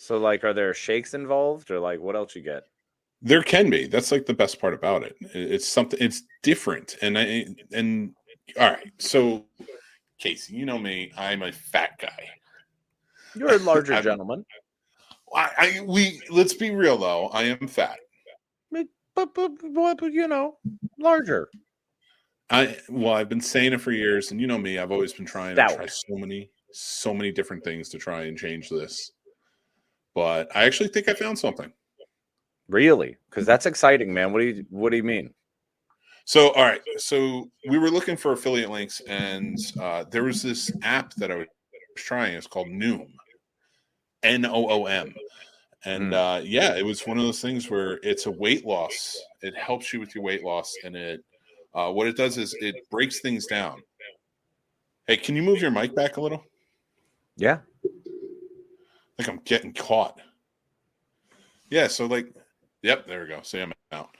So, like, are there shakes involved, or like, what else you get? There can be. That's like the best part about it. It's something. It's different. And all right. So, Casey, you know me. I'm a fat guy. You're a larger gentleman. Let's be real though. I am fat. But larger. I've been saying it for years, and you know me. I've always been trying to try so many different things to try and change this. But I actually think I found something. Really? Because that's exciting, man. What do you mean? So, all right. So we were looking for affiliate links, and there was this app that I was trying. It's called Noom, Noom. And it was one of those things where it's a weight loss. It helps you with your weight loss, and it what it does is it breaks things down. Hey, can you move your mic back a little? Yeah. I think I'm getting caught. Yeah, so yep, there we go. See, I'm out.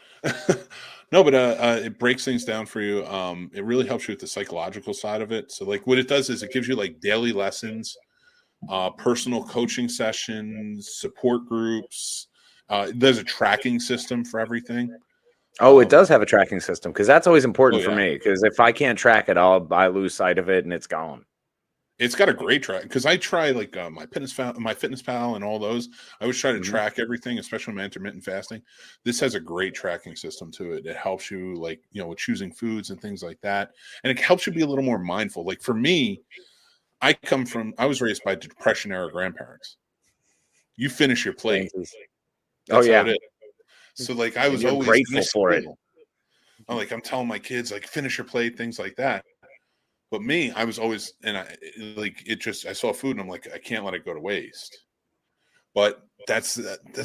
No, but it breaks things down for you. It really helps you with the psychological side of it. So what it does is it gives you daily lessons, personal coaching sessions, support groups. There's a tracking system for everything. Oh, it does have a tracking system, because that's always important for me, because if I can't track it, I lose sight of it and it's gone. It's got a great track, because I try my Fitness Pal and all those. I always try to track everything, especially my intermittent fasting. This has a great tracking system to it. It helps you with choosing foods and things like that. And it helps you be a little more mindful. Like for me, I was raised by Depression era grandparents. You finish your plate. That's how it is. So I was always grateful for it. I'm telling my kids, finish your plate, things like that. But me, I was always, and I saw food and I'm like, I can't let it go to waste. But that's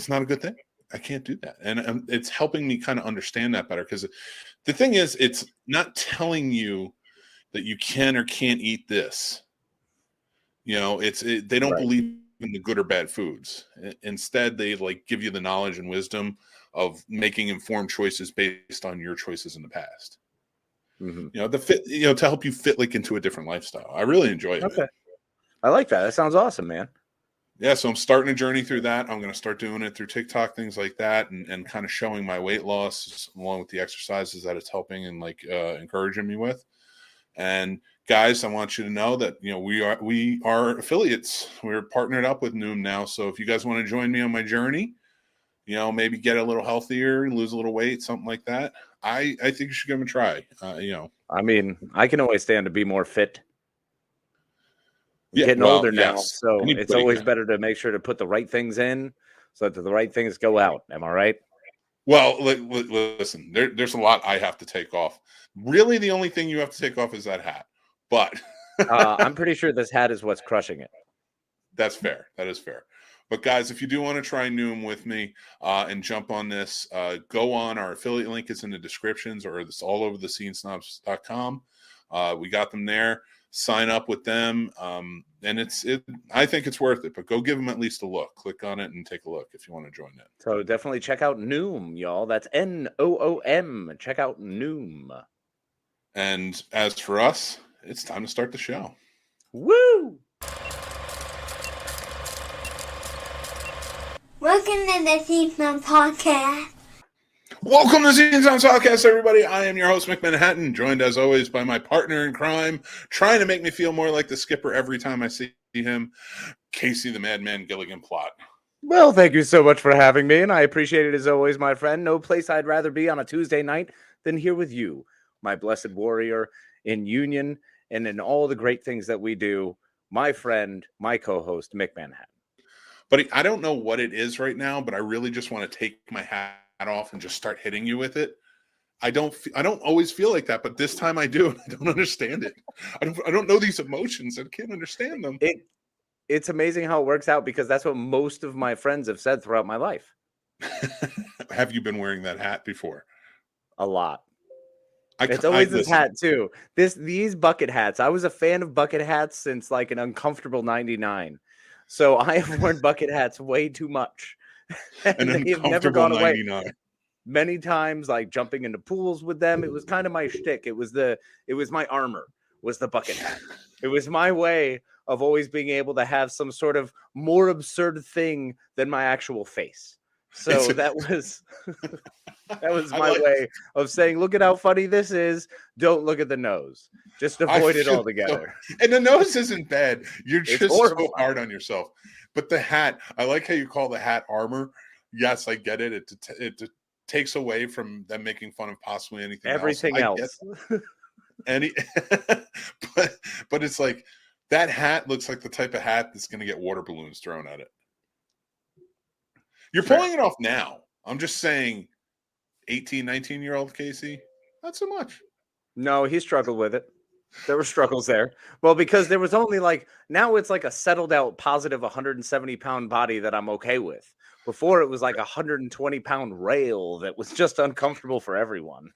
not a good thing. I can't do that. And it's helping me kind of understand that better, because the thing is, it's not telling you that you can or can't eat this. They don't believe in the good or bad foods. Instead, they give you the knowledge and wisdom of making informed choices based on your choices in the past. To help you fit into a different lifestyle. I really enjoy it. Okay. Man. I like that. That sounds awesome, man. Yeah, so I'm starting a journey through that. I'm going to start doing it through TikTok, things like that, and kind of showing my weight loss along with the exercises that it's helping and encouraging me with. And guys, I want you to know that we are affiliates. We're partnered up with Noom now. So if you guys want to join me on my journey, maybe get a little healthier, lose a little weight, something like that, I think you should give them a try. I mean, I can always stand to be more fit. Yeah, getting older now, so it's always better to make sure to put the right things in so that the right things go out. Am I right? Well, listen, there's a lot I have to take off. Really, the only thing you have to take off is that hat. But I'm pretty sure this hat is what's crushing it. That's fair. That is fair. But guys, if you do want to try Noom with me and jump on this, go on. Our affiliate link is in the descriptions, or it's all over thescenesnobs.com. We got them there. Sign up with them, and I think it's worth it. But go give them at least a look. Click on it and take a look if you want to join it. So definitely check out Noom, y'all. That's Noom. Check out Noom. And as for us, it's time to start the show. Woo! Welcome to the Scene Snobs Podcast. Welcome to Scene Snobs Podcast, everybody. I am your host, Mick Manhattan, joined as always by my partner in crime, trying to make me feel more like the skipper every time I see him, Casey the Madman Gilligan Plot. Well, thank you so much for having me, and I appreciate it as always, my friend. No place I'd rather be on a Tuesday night than here with you, my blessed warrior, in union and in all the great things that we do, my friend, my co-host, Mick Manhattan. But I don't know what it is right now, but I really just want to take my hat off and just start hitting you with it. I don't always feel like that, but this time I do, and I don't understand it. I don't know these emotions. I can't understand them. It's amazing how it works out, because that's what most of my friends have said throughout my life. Have you been wearing that hat before? A lot. It's always this hat too. These bucket hats. I was a fan of bucket hats since an uncomfortable 99. So I have worn bucket hats way too much. and they've never gone away. 99. Many times, jumping into pools with them. It was kind of my shtick. It was my armor was the bucket hat. It was my way of always being able to have some sort of more absurd thing than my actual face. So that was my way of saying, look at how funny this is. Don't look at the nose. Just avoid it altogether. And the nose isn't bad. You're just horrible. so hard on yourself. But the hat, I like how you call the hat armor. Yes, I get it. It takes away from them making fun of possibly everything else. But it's like that hat looks like the type of hat that's going to get water balloons thrown at it. You're pulling it off now. I'm just saying 18, 19-year-old Casey, not so much. No, he struggled with it. There were struggles there. Well, because there was only now it's like a settled out positive 170-pound body that I'm okay with. Before it was like 120-pound rail that was just uncomfortable for everyone.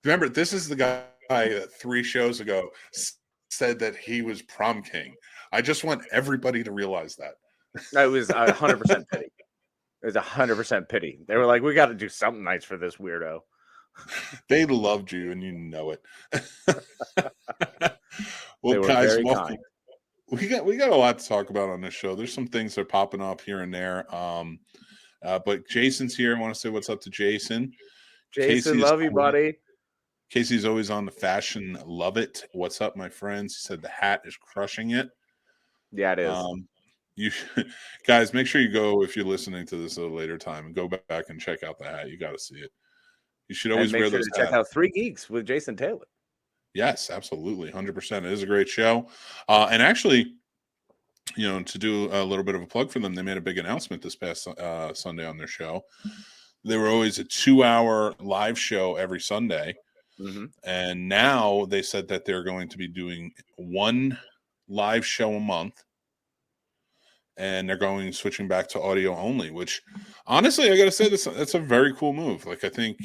Remember, this is the guy that 3 shows ago said that he was prom king. I just want everybody to realize that. It was 100% pity. It was 100% pity. They were like, we got to do something nice for this weirdo. They loved you, and you know it. Well, guys, welcome. We got a lot to talk about on this show. There's some things that are popping up here and there. But Jason's here. I want to say what's up to Jason. Jason, love you, buddy. Casey's always on the fashion. Love it. What's up, my friends? He said the hat is crushing it. Yeah, it is. You guys, make sure you go, if you're listening to this at a later time, and go back and check out the hat. You got to see it. You should always wear those hats. Check out 3 Geeks with Jason Taylor. Yes, absolutely. 100%. It is a great show. And actually, to do a little bit of a plug for them, they made a big announcement this past Sunday on their show. They were always a 2-hour live show every Sunday. Mm-hmm. And now they said that they're going to be doing 1 live show a month. And they're switching back to audio only, which honestly, I got to say, that's a very cool move. Like, I think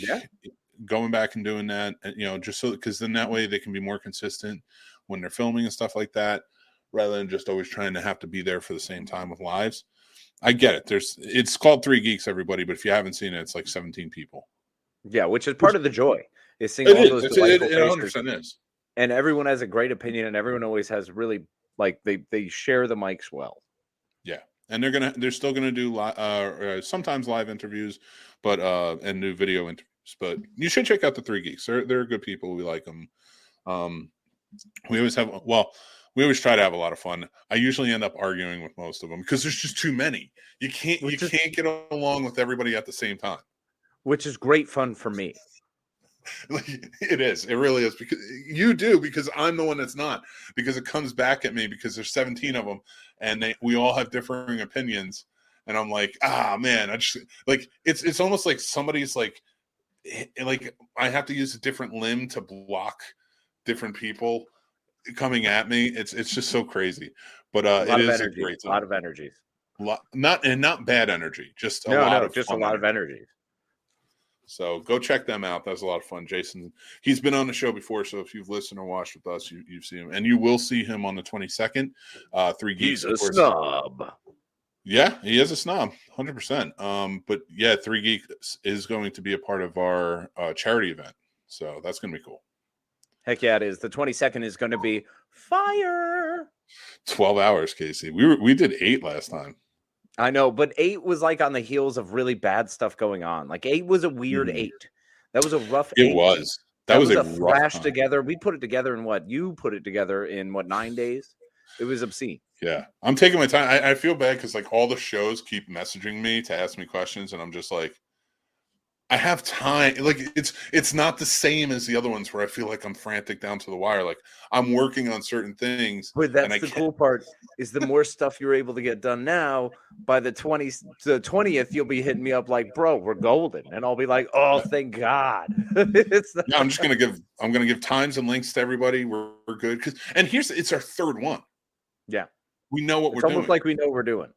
going back and doing that, just so, because then that way they can be more consistent when they're filming and stuff like that, rather than just always trying to have to be there for the same time with lives. I get it. It's called 3 Geeks, everybody, but if you haven't seen it, it's like 17 people. Yeah, which is part of the joy, is seeing all those delightful faces. 100% is. And everyone has a great opinion, and everyone always has really, they share the mics well. Yeah, and they're still gonna do sometimes live interviews, but and new video interviews. But you should check out the 3 Geeks. They're good people. We like them. We always try to have a lot of fun. I usually end up arguing with most of them because there's just too many. You can't get along with everybody at the same time. Which is great fun for me. It is. It really is, because you do, because I'm the one that's not, because it comes back at me because there's 17 of them and we all have differing opinions. And I'm like, man, I just it's almost like somebody's like I have to use a different limb to block different people coming at me. It's just so crazy, but it is a great time. A lot of energy. Not bad energy, just a lot of energy. So go check them out. That's a lot of fun. Jason, he's been on the show before, so if you've listened or watched with us, you've seen him, and you will see him on the 22nd. 3 Geeks. He's a snob. Yeah, he is a snob, 100%. But yeah, 3 Geeks is going to be a part of our charity event, so that's going to be cool. Heck yeah, it is. The 22nd is going to be fire. 12 hours, Casey. We did 8 last time. I know, but 8 was on the heels of really bad stuff going on. 8 was a weird 8. That was a rough 8. It was. That was a flash together. We put it together in what? You put it together in what, 9 days? It was obscene. Yeah. I'm taking my time. I feel bad because all the shows keep messaging me to ask me questions, and I'm just like, I have time. It's not the same as the other ones where I feel like I'm frantic down to the wire. I'm working on certain things. But that's the cool part, is the more stuff you're able to get done now, by the 20th, you'll be hitting me up like, bro, we're golden. And I'll be like, oh, thank God. I'm just going to give times and links to everybody. We're good. It's our 3rd one. Yeah. We know what we're doing. It's almost like we know what we're doing.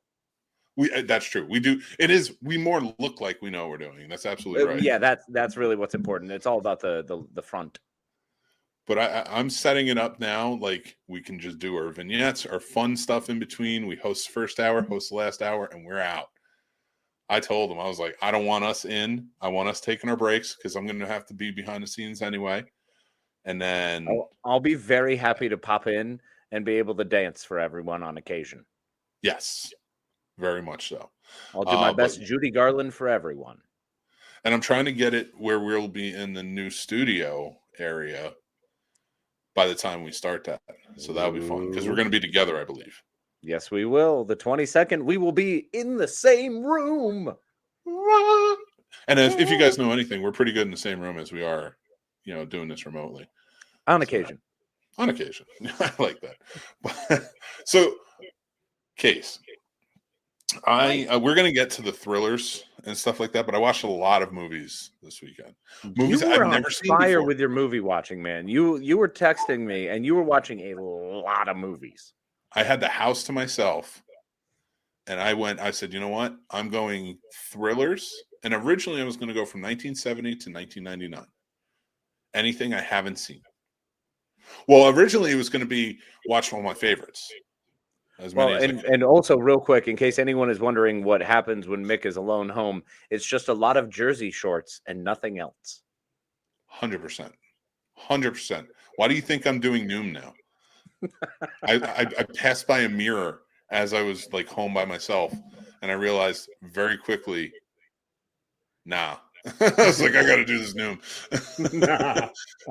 That's true. We do. It is. We more look like we know what we're doing. That's absolutely right. Yeah, that's really what's important. It's all about the front. But I'm setting it up now. We can just do our vignettes, our fun stuff in between. We host the first hour, host the last hour, and we're out. I told them, I was like, I don't want us in. I want us taking our breaks because I'm going to have to be behind the scenes anyway. And then I'll be very happy to pop in and be able to dance for everyone on occasion. yes, very much so. I'll do my best Judy Garland for everyone. And I'm trying to get it where we'll be in the new studio area by the time we start that. So that'll be fun because we're going to be together, I believe. Yes, we will. The 22nd, we will be in the same room. And if you guys know anything, we're pretty good in the same room as we are, doing this remotely. On occasion. On occasion. I like that. So, Case, we're going to get to the thrillers and stuff like that, but I watched a lot of movies this weekend. Movies you were I've never seen fire before. with your movie watching, man. You were texting me, and you were watching a lot of movies. I had the house to myself, and I said, you know what? I'm going thrillers. And originally I was going to go from 1970 to 1999. Anything I haven't seen. Well, originally it was going to be watch one of my favorites. And also real quick, in case anyone is wondering what happens when Mick is alone home, it's just a lot of Jersey shorts and nothing else. 100%. 100%. Why do you think I'm doing Noom now? I passed by a mirror as I was like home by myself, and I realized very quickly, nah. I was like, I got to do this Noom.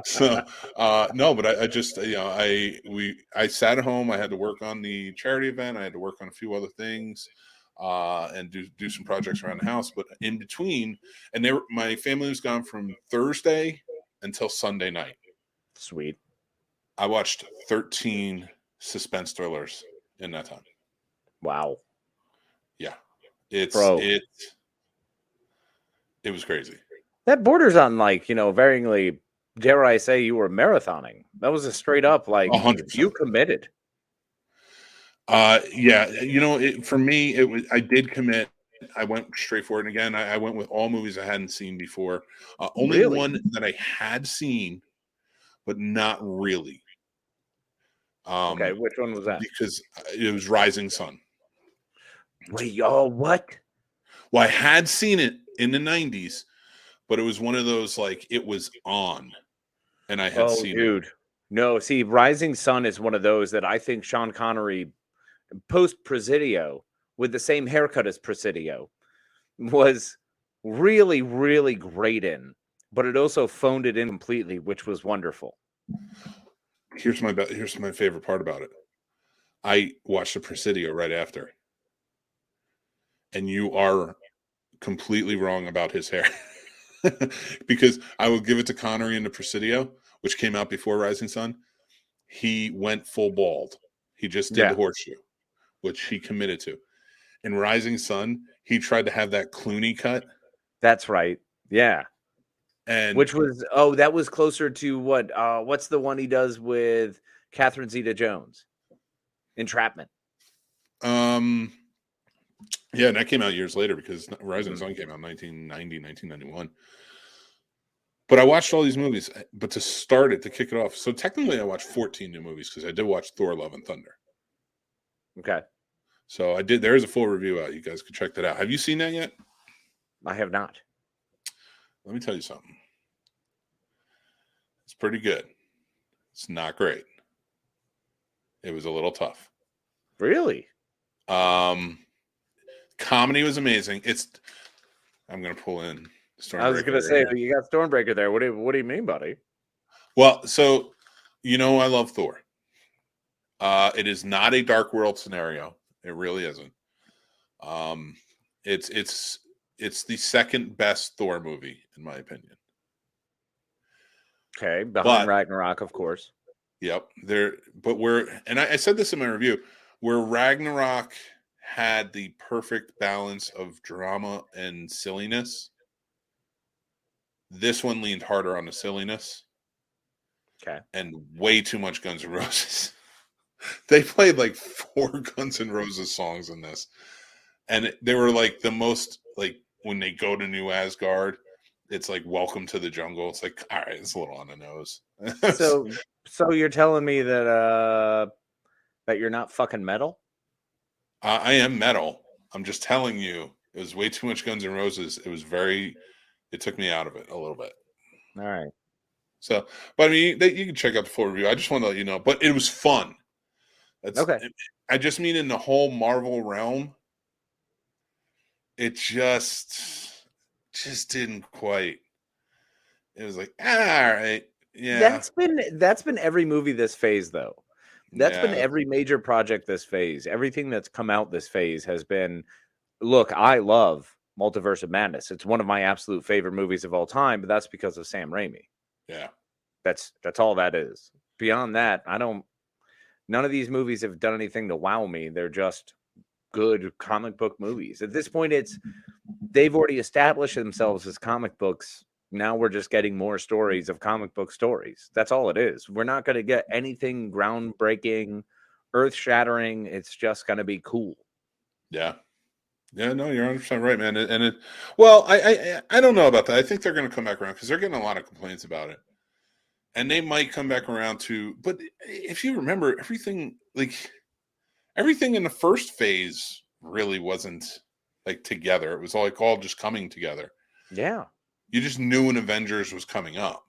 So, no, but I just, I sat at home. I had to work on the charity event. I had to work on a few other things, and do some projects around the house. But in between, and my family was gone from Thursday until Sunday night. Sweet. I watched 13 suspense thrillers in that time. Wow. Yeah. It was crazy. That borders on varyingly, dare I say, you were marathoning. That was a straight up 100%. You committed. Yeah. For me, I did commit. I went straight for it. And again, I went with all movies I hadn't seen before. Only Really? one that I had seen, but not really. Okay, which one was that? Because it was Rising Sun. Wait, what? Well, I had seen it in the 90s, but it was one of those it was on, and I had seen it. No, see, Rising Sun is one of those that I think Sean Connery, post Presidio, with the same haircut as Presidio, was really, really great in, but it also phoned it in completely, which was wonderful. Here's my favorite part about it. I watched the Presidio right after, and you are completely wrong about his hair. Because I will give it to Connery in the Presidio, which came out before Rising Sun. He went full bald. He just did the horseshoe, which he committed to. In Rising Sun, he tried to have that Clooney cut. That's right. Yeah. And which was that was closer to what's the one he does with Catherine Zeta-Jones? Entrapment. Yeah, and that came out years later because Rising Sun came out in 1990, 1991. But I watched all these movies, but to kick it off. So technically I watched 14 new movies because I did watch Thor: Love and Thunder. Okay. So I did. There is a full review out. You guys can check that out. Have you seen that yet? I have not. Let me tell you something. It's pretty good. It's not great. It was a little tough. Really? Comedy was amazing. I'm going to pull in Stormbreaker. I was going to say, you got Stormbreaker there. What do you mean, buddy? Well, so, I love Thor. It is not a Dark World scenario. It really isn't. It's the second best Thor movie, in my opinion. Okay, behind Ragnarok, of course. Yep. I said this in my review, where Ragnarok had the perfect balance of drama and silliness. This one leaned harder on the silliness. Okay. And way too much Guns N' Roses. They played 4 Guns N' Roses songs in this. And they were the most, when they go to New Asgard, it's Welcome to the Jungle. It's all right, it's a little on the nose. So you're telling me that you're not fucking metal? I am metal. I'm just telling you, it was way too much Guns N' Roses. It took me out of it a little bit. All right. So, but I mean, you can check out the full review. I just want to let you know. But it was fun. Okay. I just mean in the whole Marvel realm, it just didn't quite. It was like, all right, yeah, That's been every movie this phase, though. That's been yeah, every major project this phase. Everything that's come out this phase has been, look, I love Multiverse of Madness. It's one of my absolute favorite movies of all time, but that's because of Sam Raimi. yeah. That's all that is. Beyond that, none of these movies have done anything to wow me. They're just good comic book movies. At this point, they've already established themselves as comic books. Now we're just getting more stories of comic book stories. That's all it is. We're not going to get anything groundbreaking, earth-shattering. It's just going to be cool. Yeah. Yeah, no, you're 100% right, man. Well, I don't know about that. I think they're going to come back around because they're getting a lot of complaints about it. And they might come back around to, but if you remember, everything in the first phase really wasn't like together. It was all just coming together. Yeah. You just knew an Avengers was coming up.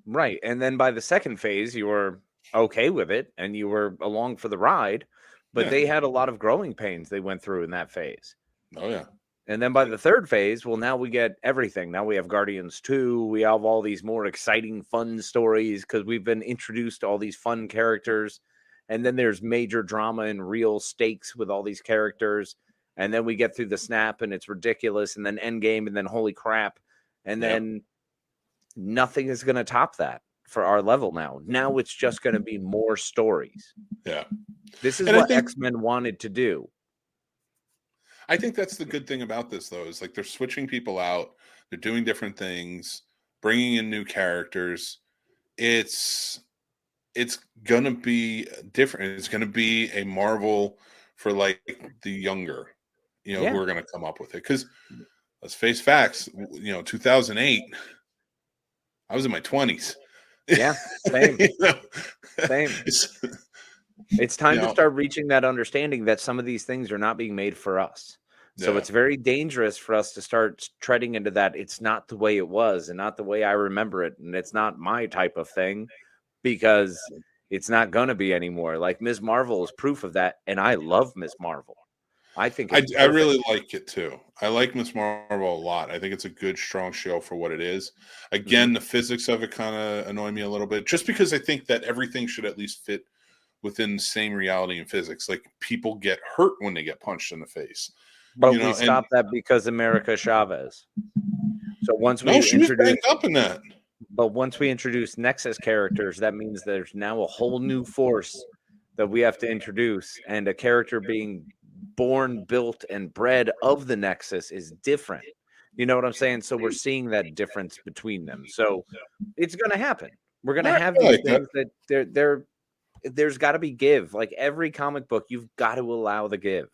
Right. And then by the second phase, you were okay with it and you were along for the ride, but Yeah. they had a lot of growing pains they went through in that phase. Oh, yeah. And then by the third phase, well, now we get everything. Now we have Guardians 2. We have all these more exciting, fun stories because we've been introduced to all these fun characters. And then there's major drama and real stakes with all these characters. And then we get through the snap and it's ridiculous. And then Endgame and then holy crap. And then nothing is going to top that for our level now. Now it's just going to be more stories. Yeah. This is what X-Men wanted to do. I think that's the good thing about this, though, is like they're switching people out. They're doing different things, bringing in new characters. It's going to be different. It's going to be a Marvel for like the younger, who are going to come up with it. Because let's face facts, 2008, I was in my 20s. Yeah, same. Same. It's time to start reaching that understanding that some of these things are not being made for us. So it's very dangerous for us to start treading into that. It's not the way it was and not the way I remember it. And it's not my type of thing because it's not going to be anymore. Like Ms. Marvel is proof of that. And I love Ms. Marvel. I think I really like it too. I like Ms. Marvel a lot. I think it's a good, strong show for what it is. Again, the physics of it kind of annoy me a little bit just because I think that everything should at least fit within the same reality and physics. Like people get hurt when they get punched in the face. But we stopped that because America Chavez. So once we she was banged up in that. But once we introduce Nexus characters, that means there's now a whole new force that we have to introduce, and a character being born, built, and bred of the Nexus is different. You know what I'm saying? So we're seeing that difference between them. So it's going to happen. We're going to have these things that there's got to be give. Like every comic book, you've got to allow the give.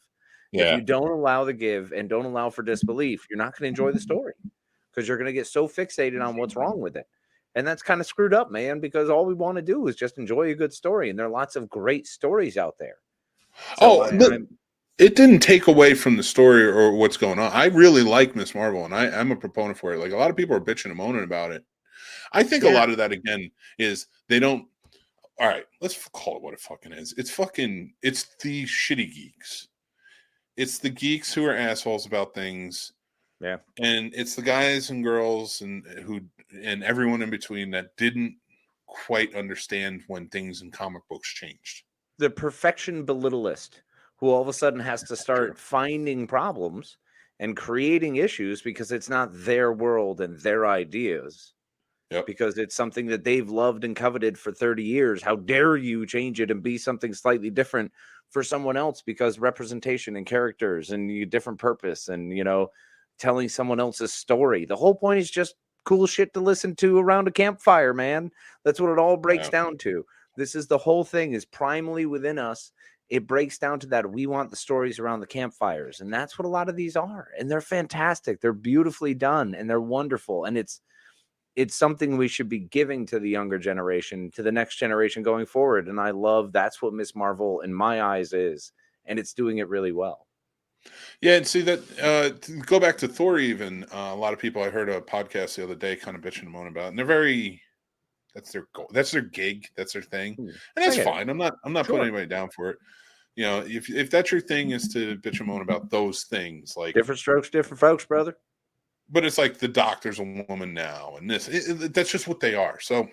If you don't allow the give and don't allow for disbelief, you're not going to enjoy the story because you're going to get so fixated on what's wrong with it. And that's kind of screwed up, man, because all we want to do is just enjoy a good story. And there are lots of great stories out there. So it didn't take away from the story or what's going on. I really like Ms. Marvel, and I'm a proponent for it. Like a lot of people are bitching and moaning about it. I think a lot of that, again, is they don't. All right, let's call it what it fucking is. It's the shitty geeks. It's the geeks who are assholes about things. Yeah. And it's the guys and girls and everyone in between that didn't quite understand when things in comic books changed. The perfection belittlist who all of a sudden has to start finding problems and creating issues because it's not their world and their ideas. Because it's something that they've loved and coveted for 30 years. How dare you change it and be something slightly different for someone else? Because representation and characters and different purpose and, telling someone else's story. The whole point is just cool shit to listen to around a campfire, man. That's what it all breaks down to. This is the whole thing is primally within us. It breaks down to that. We want the stories around the campfires. And that's what a lot of these are. And they're fantastic. They're beautifully done and they're wonderful. And it's something we should be giving to the younger generation, to the next generation going forward. And I love that's what Ms. Marvel in my eyes is. And it's doing it really well. Yeah. And see that, to go back to Thor, even a lot of people, I heard a podcast the other day kind of bitching and moaning about it, and they're That's their goal. That's their gig. That's their thing, Hmm. and that's I get it. fine. I'm not Sure. putting anybody down for it. You know, if that's your thing is to bitch and moan about those things, like Different strokes, different folks, brother. but it's like the Doctor's a woman now, and that's just what they are. So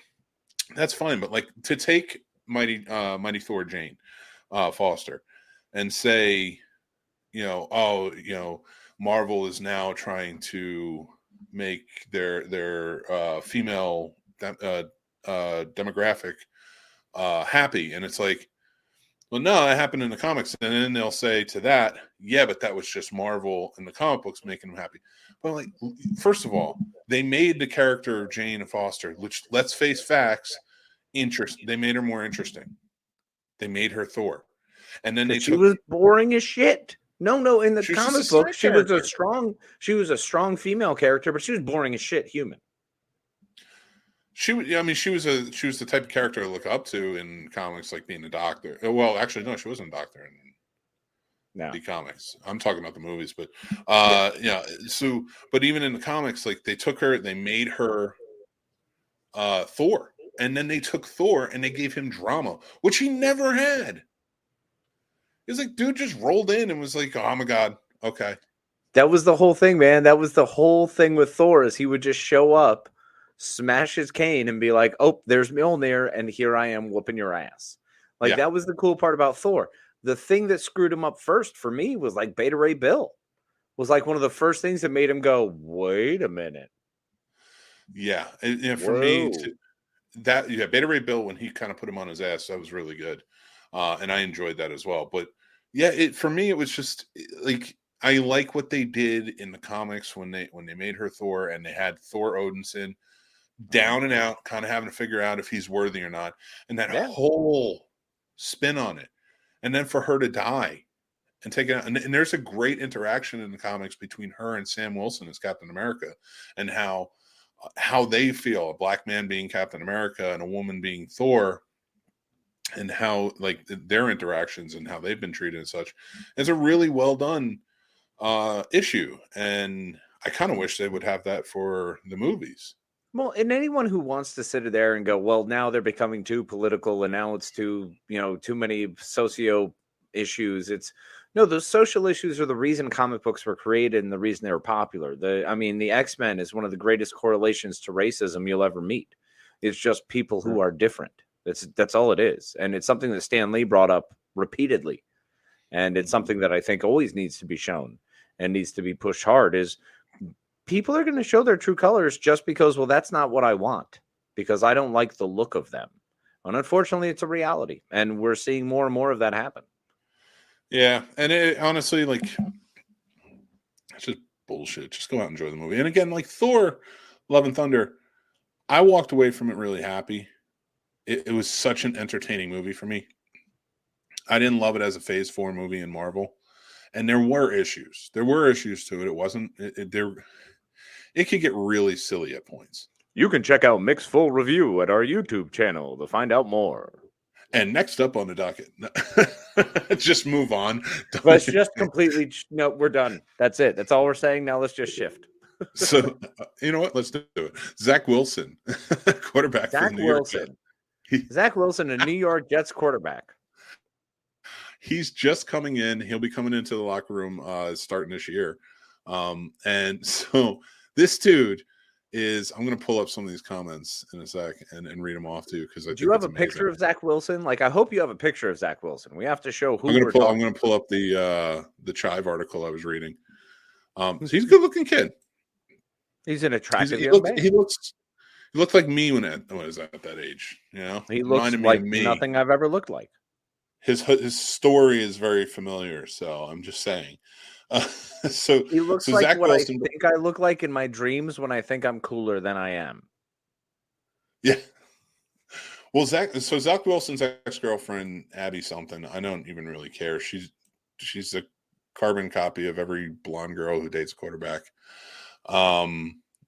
that's fine. But like to take Mighty Thor Jane Foster and say, you know, oh, you know, Marvel is now trying to make their female demographic happy, and it's like, well, no, that happened in the comics, and then they'll say to that, yeah, but that was just Marvel and the comic books making them happy. But like, first of all, they made the character of Jane Foster, which, let's face facts, they made her more interesting. They made her Thor, and then she was boring as shit. No, in the comic book, she was a strong female character, but she was boring as shit human. She was the type of character to look up to in comics, like being a doctor. Well, actually, no, she wasn't a doctor in the comics. I'm talking about the movies, but yeah. So, but even in the comics, like they took her, they made her Thor, and then they took Thor and they gave him drama, which he never had. He was like, dude, just rolled in and was like, oh my god, okay. That was the whole thing, man. That was the whole thing with Thor, is he would just show up, smash his cane, and be like, oh, there's Mjolnir, and here I am whooping your ass. Like, that was the cool part about Thor. The thing that screwed him up first for me was like Beta Ray Bill. Was like one of the first things that made him go, wait a minute. Yeah. And for me, Beta Ray Bill, when he kind of put him on his ass, that was really good. And I enjoyed that as well. But yeah, for me, it was just like, I like what they did in the comics when they made her Thor, and they had Thor Odinson down and out, kind of having to figure out if he's worthy or not, and that whole spin on it, and then for her to die and take it out, and there's a great interaction in the comics between her and Sam Wilson as Captain America, and how they feel, a black man being Captain America and a woman being Thor, and how like their interactions and how they've been treated and such. It's a really well done issue, and I kind of wish they would have that for the movies. Well, and anyone who wants to sit there and go, well, now they're becoming too political, and now it's too many socio issues. Those social issues are the reason comic books were created and the reason they were popular. The X-Men is one of the greatest correlations to racism you'll ever meet. It's just people who are different. That's all it is. And it's something that Stan Lee brought up repeatedly. And it's something that I think always needs to be shown and needs to be pushed hard, is people are going to show their true colors just because, well, that's not what I want, because I don't like the look of them. And unfortunately, it's a reality. And we're seeing more and more of that happen. Yeah. And it, honestly, like, it's just bullshit. Just go out and enjoy the movie. And again, like Thor, Love and Thunder, I walked away from it really happy. It was such an entertaining movie for me. I didn't love it as a Phase 4 movie in Marvel. And there were issues. There were issues to it. It wasn't... It could get really silly at points. You can check out Mick's full review at our YouTube channel to find out more. And next up on the docket... just move on. Let's just completely... No, we're done. That's it. That's all we're saying. Now let's just shift. So, you know what? Let's do it. Zach Wilson, quarterback for the New York Jets. Zach Wilson, a New York Jets quarterback. He's just coming in. He'll be coming into the locker room starting this year. And so this dude is, I'm going to pull up some of these comments in a sec and read them off to you. Because do you have a picture of Zach Wilson? Like, I hope you have a picture of Zach Wilson. We have to show who I'm going to pull up the Chive article I was reading. So he's a good looking kid. He's an attractive young man. He looks like me when I was at that age. You know, he looks like nothing I've ever looked like. His story is very familiar, so I'm just saying. So he looks like Zach what Wilson, I think I look like in my dreams when I think I'm cooler than I am. Yeah. Well, Zach Wilson's ex-girlfriend, Abby something, I don't even really care. She's a carbon copy of every blonde girl who dates a quarterback.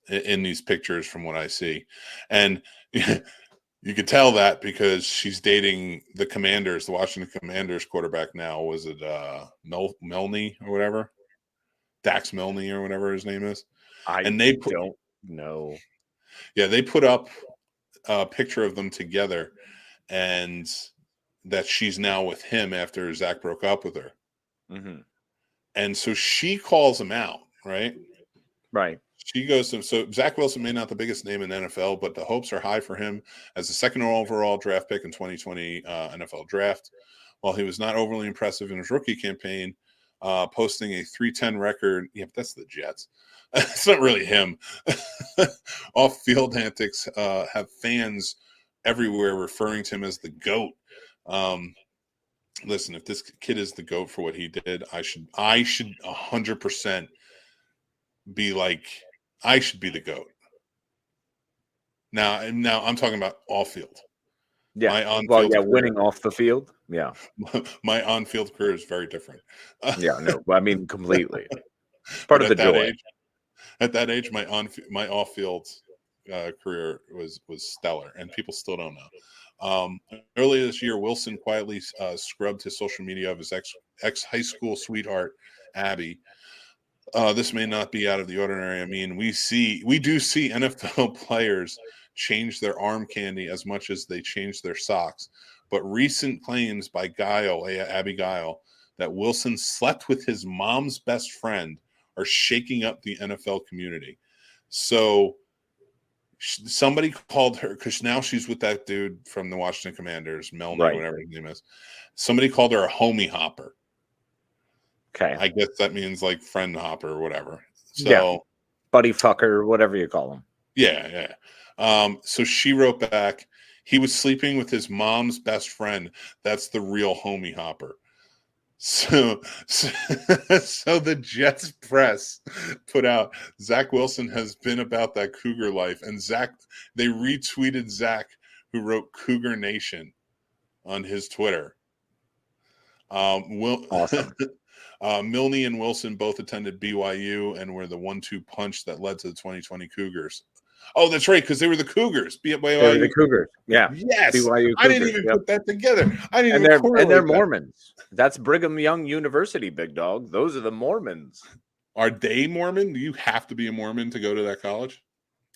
In these pictures from what I see. And you could tell that because she's dating the Commanders, the Washington Commanders quarterback now. Was it Milne or whatever? Dax Milne or whatever his name is. Don't know. Yeah, they put up a picture of them together, and that she's now with him after Zach broke up with her. Mm-hmm. And so she calls him out, right? Right. She goes to him. So Zach Wilson may not the biggest name in the NFL, but the hopes are high for him as the second overall draft pick in 2020 NFL draft. While he was not overly impressive in his rookie campaign, posting a 3-10 record. Yeah, but that's the Jets. It's not really him. Off-field antics have fans everywhere referring to him as the GOAT. Listen, if this kid is the GOAT for what he did, I should 100% be like, I should be the GOAT. Now I'm talking about off-field. Yeah. My on-field career, winning off the field. Yeah. My on-field career is very different. Yeah, no, I mean completely. It's part of the joy. At that age, my off-field career was stellar, and people still don't know. Earlier this year, Wilson quietly scrubbed his social media of his ex high school sweetheart, Abby. This may not be out of the ordinary. I mean, we do see NFL players change their arm candy as much as they change their socks. But recent claims by Abby Guile, that Wilson slept with his mom's best friend are shaking up the NFL community. So somebody called her, because now she's with that dude from the Washington Commanders, Milner, Right. whatever his name is. Somebody called her a homie hopper. Okay. I guess that means like friend hopper or whatever. So, yeah. Buddy fucker, whatever you call him. Yeah. So she wrote back, he was sleeping with his mom's best friend. That's the real homie hopper. So the Jets press put out, Zach Wilson has been about that Cougar life. And they retweeted Zach, who wrote Cougar Nation on his Twitter. Awesome. Milne and Wilson both attended BYU and were the 1-2 punch that led to the 2020 Cougars. Oh, that's right, because they were the Cougars. They were the Cougars. Yeah. Yes. BYU I didn't even put that together. And they're Mormons. That's Brigham Young University, big dog. Those are the Mormons. Are they Mormon? Do you have to be a Mormon to go to that college?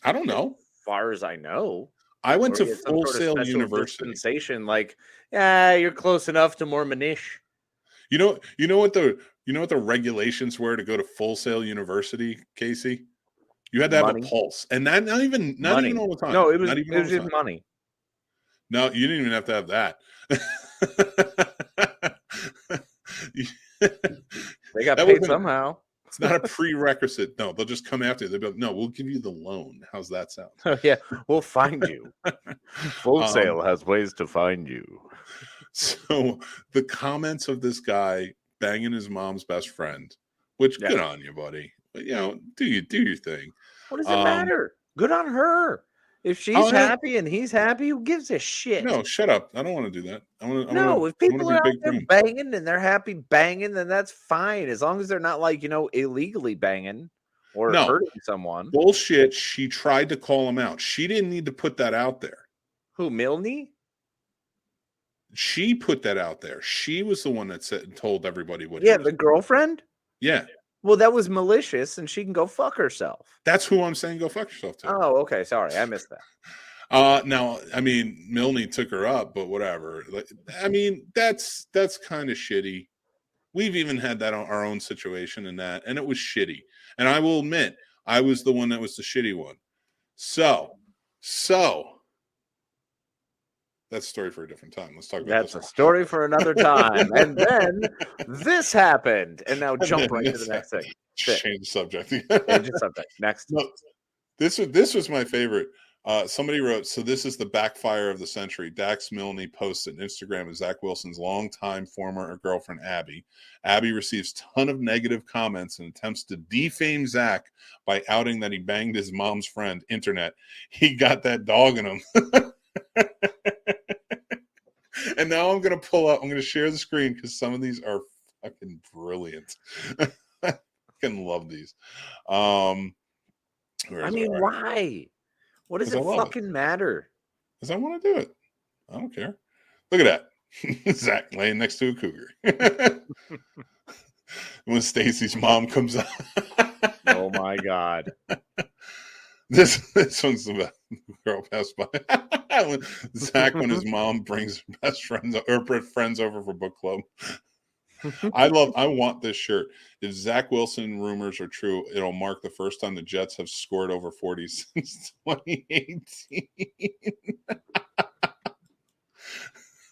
I don't know. As far as I know. I went to Full Sail University. Sensation, like, you're close enough to Mormonish. You know what the regulations were to go to Full Sail University, Casey? You had to have money. A pulse, and not even all the time. No, it was just money. No, you didn't even have to have that. They got paid somehow. It's not a prerequisite. No, they'll just come after you. They'll be like, no, we'll give you the loan. How's that sound? Yeah, we'll find you. Full Sail has ways to find you. So the comments of this guy banging his mom's best friend, which good on you, buddy. But, do your thing. What does it matter? Good on her. If she's happy and he's happy, who gives a shit? No, shut up. I don't want to do that. If people are out there banging and they're happy banging, then that's fine. As long as they're not like, illegally banging or hurting someone. Bullshit. She tried to call him out. She didn't need to put that out there. Who, Milne? She put that out there. She was the one that told everybody what. Yeah, the girlfriend? Yeah. Well, that was malicious, and she can go fuck herself. That's who I'm saying go fuck yourself to. Oh, okay. Sorry, I missed that. Now, I mean, Milne took her up, but whatever. I mean, that's kind of shitty. We've even had that on our own situation and it was shitty. And I will admit, I was the one that was the shitty one. So that's a story for a different time. Let's talk about That's a story for another time. And then this happened. And now jump right to the next thing. Change the subject. Change the subject. Next. No, this was my favorite. Somebody wrote, so this is the backfire of the century. Dax Milne posted on Instagram of Zach Wilson's longtime former girlfriend, Abby. Abby receives a ton of negative comments and attempts to defame Zach by outing that he banged his mom's friend. Internet. He got that dog in him. And now I'm going to share the screen because some of these are fucking brilliant. I fucking love these. Why? What does it fucking matter? Because I want to do it. I don't care. Look at that. Zach laying next to a cougar. When Stacy's mom comes out. Oh my God. This one's the best. girl passed by. Zach, when his mom brings her best friends or friends over for book club. I want this shirt. If Zach Wilson rumors are true, it'll mark the first time the Jets have scored over 40 since 2018.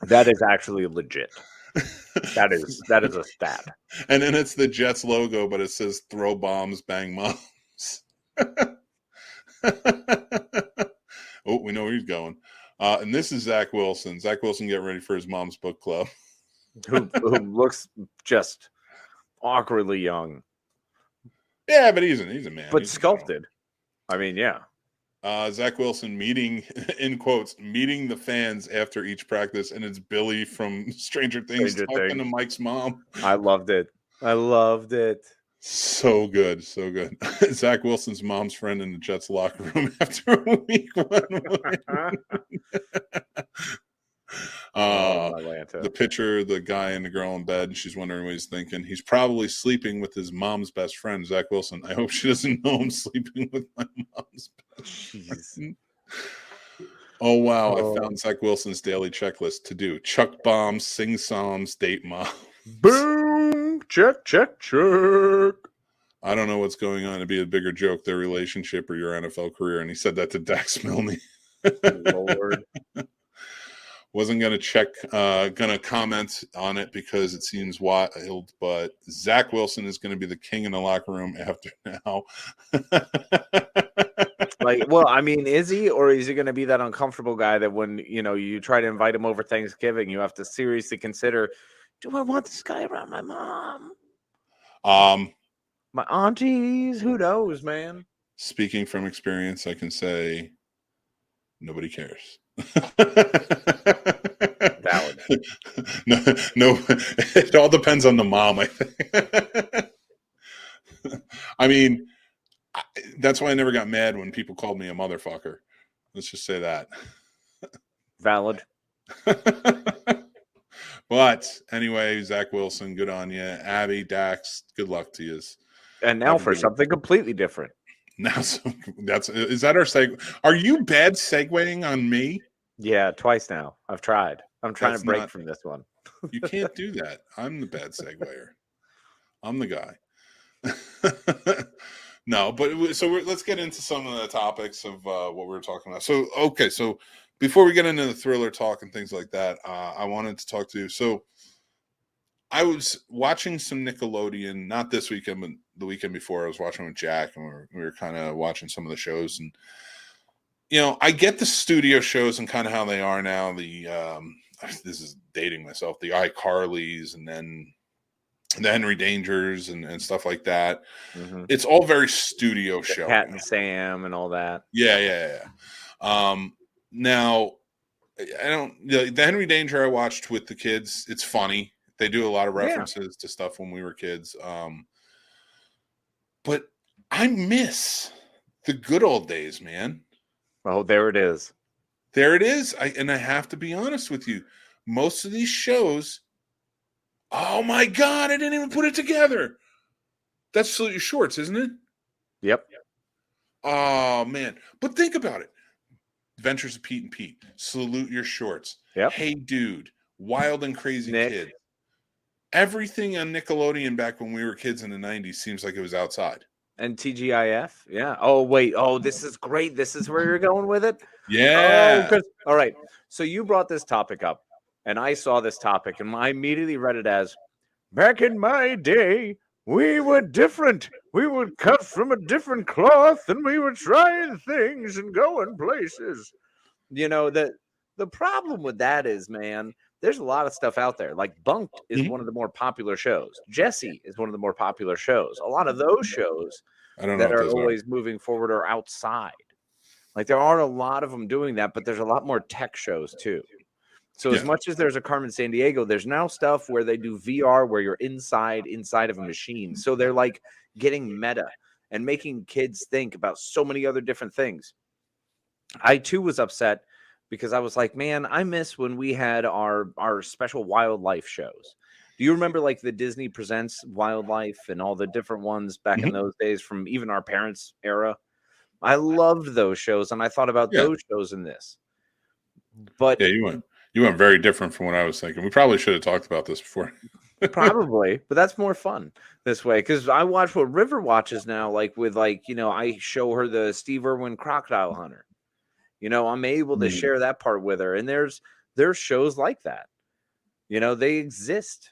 That is actually legit. That is a stat. And then it's the Jets logo, but it says "Throw bombs, bang moms." Oh, we know where he's going. And this is Zach Wilson. Zach Wilson getting ready for his mom's book club. who looks just awkwardly young. Yeah, but he's a man. But sculpted. I mean, yeah. Zach Wilson meeting, in quotes, meeting the fans after each practice, and it's Billy from Stranger Things talking to Mike's mom. I loved it. So good. Zach Wilson's mom's friend in the Jets locker room after a week 1 win. The pitcher, the guy and the girl in bed, she's wondering what he's thinking. He's probably sleeping with his mom's best friend, Zach Wilson. I hope she doesn't know I'm sleeping with my mom's best friend. Oh, wow. I found Zach Wilson's daily checklist to do. Chuck bombs, sing songs, date moms. Boom! Check. I don't know what's going on. It'd be a bigger joke, their relationship or your NFL career. And he said that to Dax Milne. Lord. Wasn't going to check, going to comment on it because it seems wild, but Zach Wilson is going to be the king in the locker room after now. Is he, or is he going to be that uncomfortable guy that when, you try to invite him over Thanksgiving, you have to seriously consider, do I want this guy around my mom? My aunties, who knows, man? Speaking from experience, I can say nobody cares. Valid. No, it all depends on the mom, I think. I mean, that's why I never got mad when people called me a motherfucker. Let's just say that. Valid. But anyway, Zach Wilson, good on you. Abby, Dax, good luck to you. And now for something completely different. Now, is that our segue? Are you bad segueing on me? Yeah, twice now. I've tried. I'm trying to break from this one. You can't do that. I'm the bad seguer. I'm the guy. No, but let's get into some of the topics of what we were talking about. So before we get into the thriller talk and things like that, I wanted to talk to you. So I was watching some Nickelodeon, not this weekend, but the weekend before. I was watching with Jack, and we were kind of watching some of the shows. And, I get the studio shows and kind of how they are now. This is dating myself, the iCarlys and then the Henry Dangers and stuff like that. Mm-hmm. It's all very studio show. Pat and Sam and all that. Yeah. Now, the Henry Danger I watched with the kids. It's funny. They do a lot of references to stuff when we were kids. But I miss the good old days, man. Oh, there it is. There it is. I have to be honest with you. Most of these shows, oh my God, I didn't even put it together. That's Salute Your Shorts, isn't it? Yep. Oh, man. But think about it. Adventures of Pete and Pete. Salute Your Shorts. Yep. Hey Dude. Wild and Crazy Kid. Everything on Nickelodeon back when we were kids in the 90s seems like it was outside. And TGIF. Yeah. Oh, wait. Oh, this is great. This is where you're going with it? Yeah. All right. So you brought this topic up, and I saw this topic, and I immediately read it as, back in my day, we were different. We would cut from a different cloth, and we were trying things and going places. The problem with that is, man, there's a lot of stuff out there. Like Bunked is one of the more popular shows. Jessie is one of the more popular shows. A lot of those shows that are always moving forward are outside. Like there are a lot of them doing that, but there's a lot more tech shows too. So as much as there's a Carmen Sandiego, there's now stuff where they do VR where you're inside of a machine. So they're like getting meta and making kids think about so many other different things. I too was upset because I was like, man, I miss when we had our special wildlife shows. Do you remember like the Disney Presents Wildlife and all the different ones back in those days from even our parents' era? I loved those shows, and I thought about Yeah. those shows in this. But Yeah, you went very different from what I was thinking. We probably should have talked about this before. probably, but that's more fun this way because I watch what River watches now, like with I show her the Steve Irwin Crocodile Hunter. I'm able to share that part with her, and there's shows like that. They exist.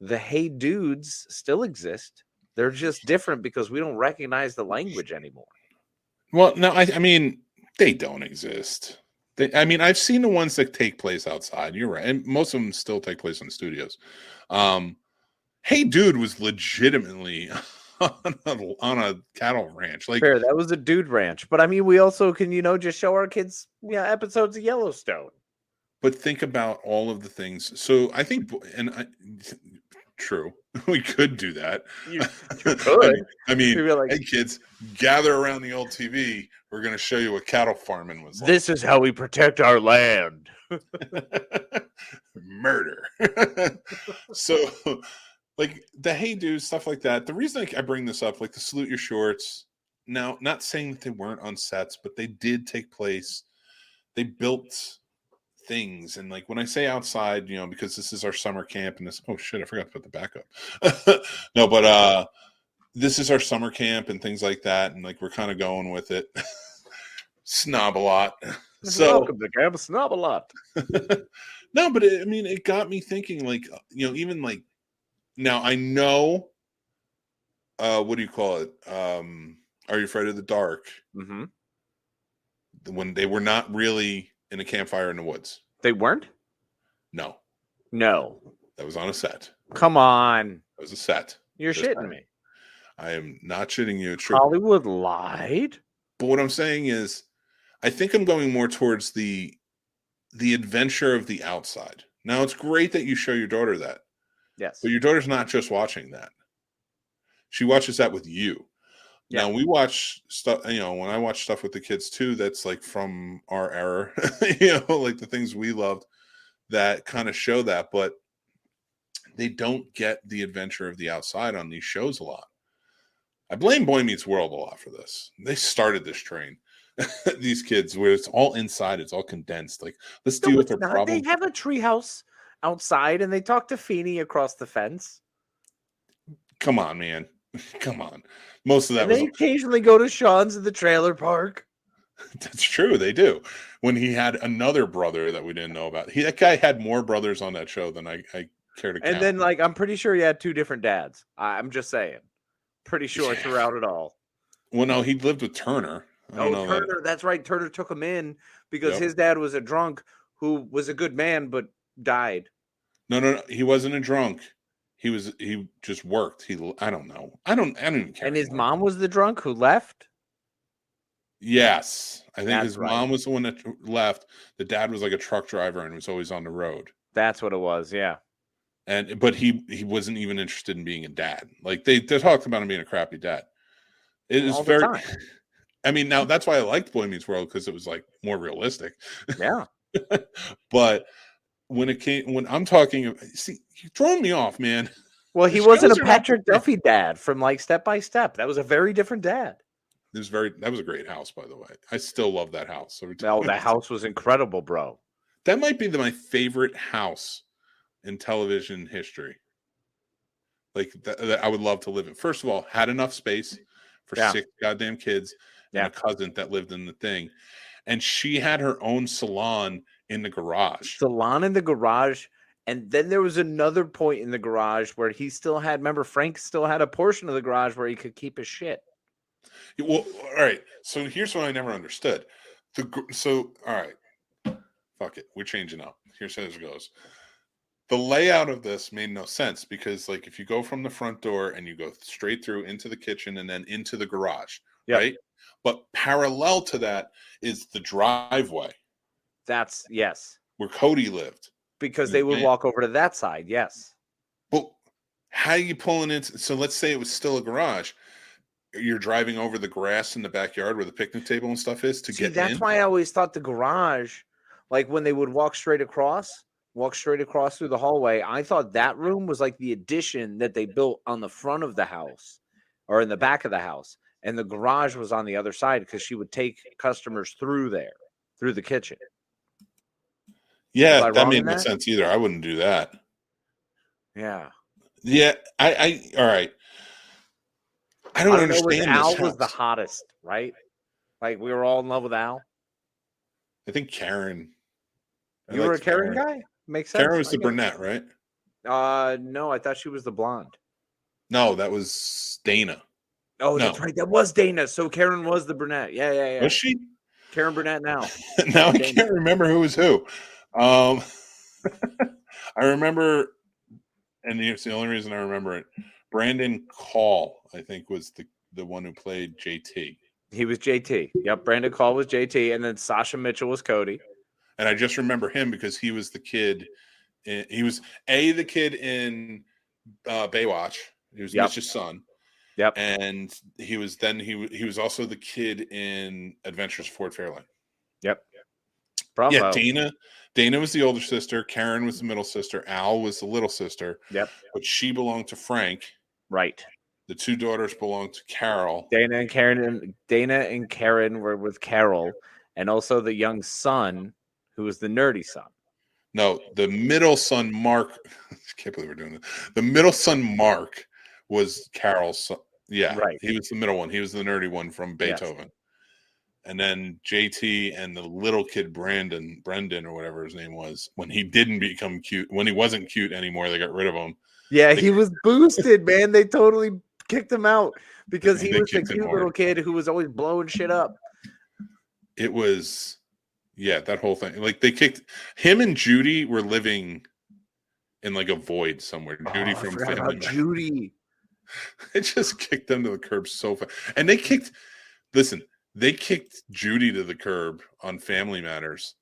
The Hey Dudes still exist. They're just different because we don't recognize the language anymore. Well, no, I mean, they don't exist. I've seen the ones that take place outside. You're right. And most of them still take place in the studios. Hey Dude was legitimately on a cattle ranch. Like, fair, that was a dude ranch. But I mean, we also can, just show our kids episodes of Yellowstone. But think about all of the things. So I think, true, we could do that. You could. I mean, like, hey kids, gather around the old TV. We're going to show you what cattle farming was like. This is how we protect our land. Murder. So, like the Hey Dude, stuff like that. The reason I bring this up, like the Salute Your Shorts. Now, not saying that they weren't on sets, but they did take place. They built things, and like when I say outside, because this is our summer camp, and this I forgot to put the backup. No, but this is our summer camp and things like that, and like we're kind of going with it. Snob a lot. So welcome to Camp Snob a lot. No, but it got me thinking, like, even like now I know what do you call it? Are You Afraid of the Dark? Mm-hmm. When they were not really in a campfire in the woods. They weren't? No. That was on a set. Come on. That was a set. You're shitting me. I am not shitting you. It's true. Hollywood lied? But what I'm saying is, I think I'm going more towards the adventure of the outside. Now, it's great that you show your daughter that. Yes. But your daughter's not just watching that. She watches that with you. Yeah. Now, we watch stuff, when I watch stuff with the kids too, that's like from our era, like the things we loved that kind of show that, but they don't get the adventure of the outside on these shows a lot. I blame Boy Meets World a lot for this. They started this train, these kids, where it's all inside, it's all condensed. Like, let's deal with their problems. They have a treehouse outside and they talk to Feeney across the fence. Come on, man. Come on. Most of that they occasionally go to Sean's in the trailer park. That's true. They do. When he had another brother that we didn't know about. That guy had more brothers on that show than I care to count. And then, I'm pretty sure he had two different dads. I'm just saying. Pretty sure throughout it all. Well, no, he lived with Turner. Turner. That's right. Turner took him in because his dad was a drunk who was a good man but died. No. He wasn't a drunk. He just worked. I don't know. I don't even care. And his mom was the drunk who left? Yes. I think his mom was the one that left. The dad was like a truck driver and was always on the road. That's what it was, yeah. But he wasn't even interested in being a dad. Like they talked about him being a crappy dad. It is very now that's why I liked Boy Meets World, because it was like more realistic. Yeah. But when I'm talking, see, you're throwing me off, man. Well, he wasn't a Patrick Duffy dad from like Step by Step. That was a very different dad. That was a great house, by the way. I still love that house. No, that house was incredible, bro. That might be my favorite house in television history. Like that I would love to live in. First of all, had enough space for 6 goddamn kids and a cousin that lived in the thing. And she had her own salon in the garage. And then there was another point in the garage where he still had, remember, Frank still had a portion of the garage where he could keep his shit. Well, all right. So here's what I never understood. All right. Fuck it. We're changing up. Here's how it goes. The layout of this made no sense because, like, if you go from the front door and you go straight through into the kitchen and then into the garage, right? But parallel to that is the driveway. Yes. Where Cody lived. Because they would walk over to that side, yes. But how are you pulling in? So let's say it was still a garage. You're driving over the grass in the backyard where the picnic table and stuff is to get in. That's why I always thought the garage, like when they would walk straight across through the hallway, I thought that room was like the addition that they built on the front of the house or in the back of the house. and the garage was on the other side because she would take customers through there, through the kitchen. Yeah, Am I that wrong made in no that? sense either. I wouldn't do that. Yeah. Yeah, all right. I I don't don't know. Was understand Al this was the house. hottest, right? Like we were all in love with Al. I think Karen. You were a Karen guy? Makes sense. Karen was I the get it. brunette, right? No, I thought she was the blonde. No, that was Dana. Oh, No. that's right. That was Dana. So Karen was the brunette. Yeah. Was she? Karen Brunette now. Now I Dana. can't remember who was who. I remember, and it's the only reason I remember it. Brandon Call, I think, was the one who played JT. He was JT. Yep, Brandon Call was JT, and then Sasha Mitchell was Cody. And I just remember him because he was the kid. He was the kid in Baywatch. He was Mitch's son. Yep. And he was also the kid in Adventures of Fort Fairlane. Yep. Bravo. Yeah, Dana was the older sister. Karen was the middle sister. Al was the little sister. Yep. But she belonged to Frank. Right. The two daughters belonged to Carol. Dana and Karen were with Carol, and also the young son, who was the nerdy son. No, the middle son, Mark. I can't believe we're doing this. The middle son, Mark, was Carol's son. Yeah, right. He was the middle one. He was the nerdy one from Beethoven. Yes. And then JT and the little kid Brendan or whatever his name was, when he didn't become cute, when he wasn't cute anymore, they got rid of him. Yeah, he was boosted, man. They totally kicked him out because he was the cute little kid who was always blowing shit up. It was, yeah, that whole thing. Like they kicked him and Judy were living in like a void somewhere. Judy from Family Man. Judy. They just kicked them to the curb so fast. And they kicked Judy to the curb on Family Matters.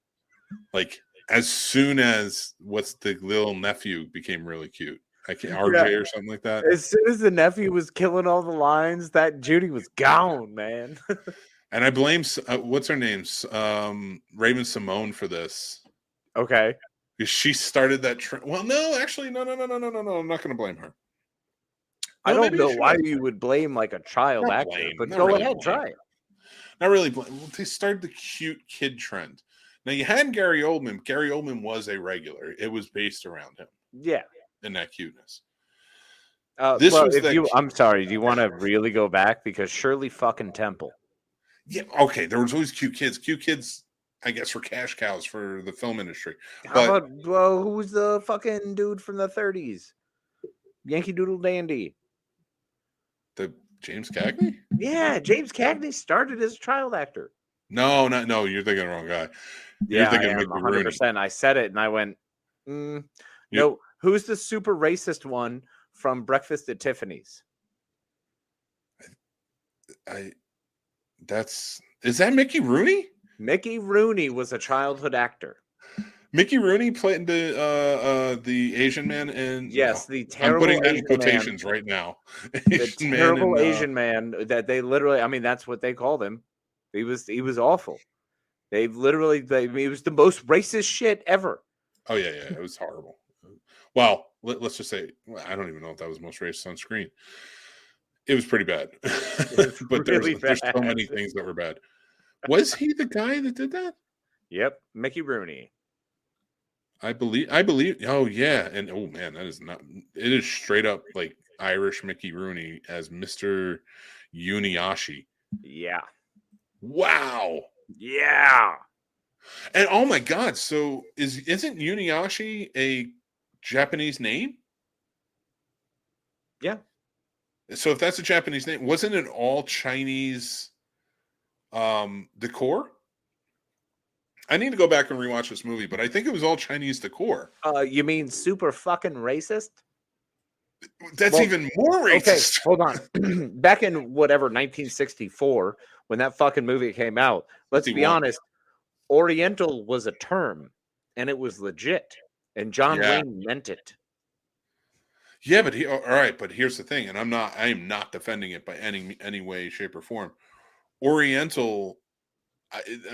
Like as soon as what's the little nephew became really cute. RJ or something like that. As soon as the nephew was killing all the lines, that Judy was gone, man. And I blame what's her name, Raven Simone for this. Okay, because she started that trend. Well, no, actually, no. I'm not going to blame her. I don't know why you would blame like a child actor, but go ahead, try it. Not really blame. Well, they started the cute kid trend. Now you had Gary Oldman. Gary Oldman was a regular. It was based around him. Yeah. And that cuteness. I'm sorry. Do you want to really go back? Because Shirley fucking Temple. Yeah. Okay. There was always cute kids. Cute kids, I guess, were cash cows for the film industry. Who's the fucking dude from the 30s? Yankee Doodle Dandy. The James Cagney? Yeah, James Cagney started as a child actor. No. You're thinking of the wrong guy. You're thinking of 100%. I said it and I went, no. Who's the super racist one from Breakfast at Tiffany's? Is that Mickey Rooney? Mickey Rooney was a childhood actor. Mickey Rooney played the Asian man, and yes, the terrible. I'm putting that in quotations right now. The terrible Asian man that they literally. I mean, that's what they called him. He was awful. He was the most racist shit ever. Oh yeah, it was horrible. Well, let's just say I don't even know if that was most racist on screen. It was pretty bad, but there's so many things that were bad. Was he the guy that did that? Yep, Mickey Rooney. I believe. Oh yeah, and oh man, that is not. It is straight up like Irish Mickey Rooney as Mr. Uniashi. Yeah. Wow. Yeah. And oh my God, so isn't Uniashi a Japanese name? Yeah. So if that's a Japanese name, wasn't it all Chinese decor? I need to go back and rewatch this movie, but I think it was all Chinese decor. You mean super fucking racist? That's even more racist. Okay, hold on. Back in whatever 1964, when that fucking movie came out, let's be honest, Oriental was a term, and it was legit, and John Wayne meant it. Yeah, but all right. But here's the thing, and I am not defending it by any way, shape, or form. Oriental,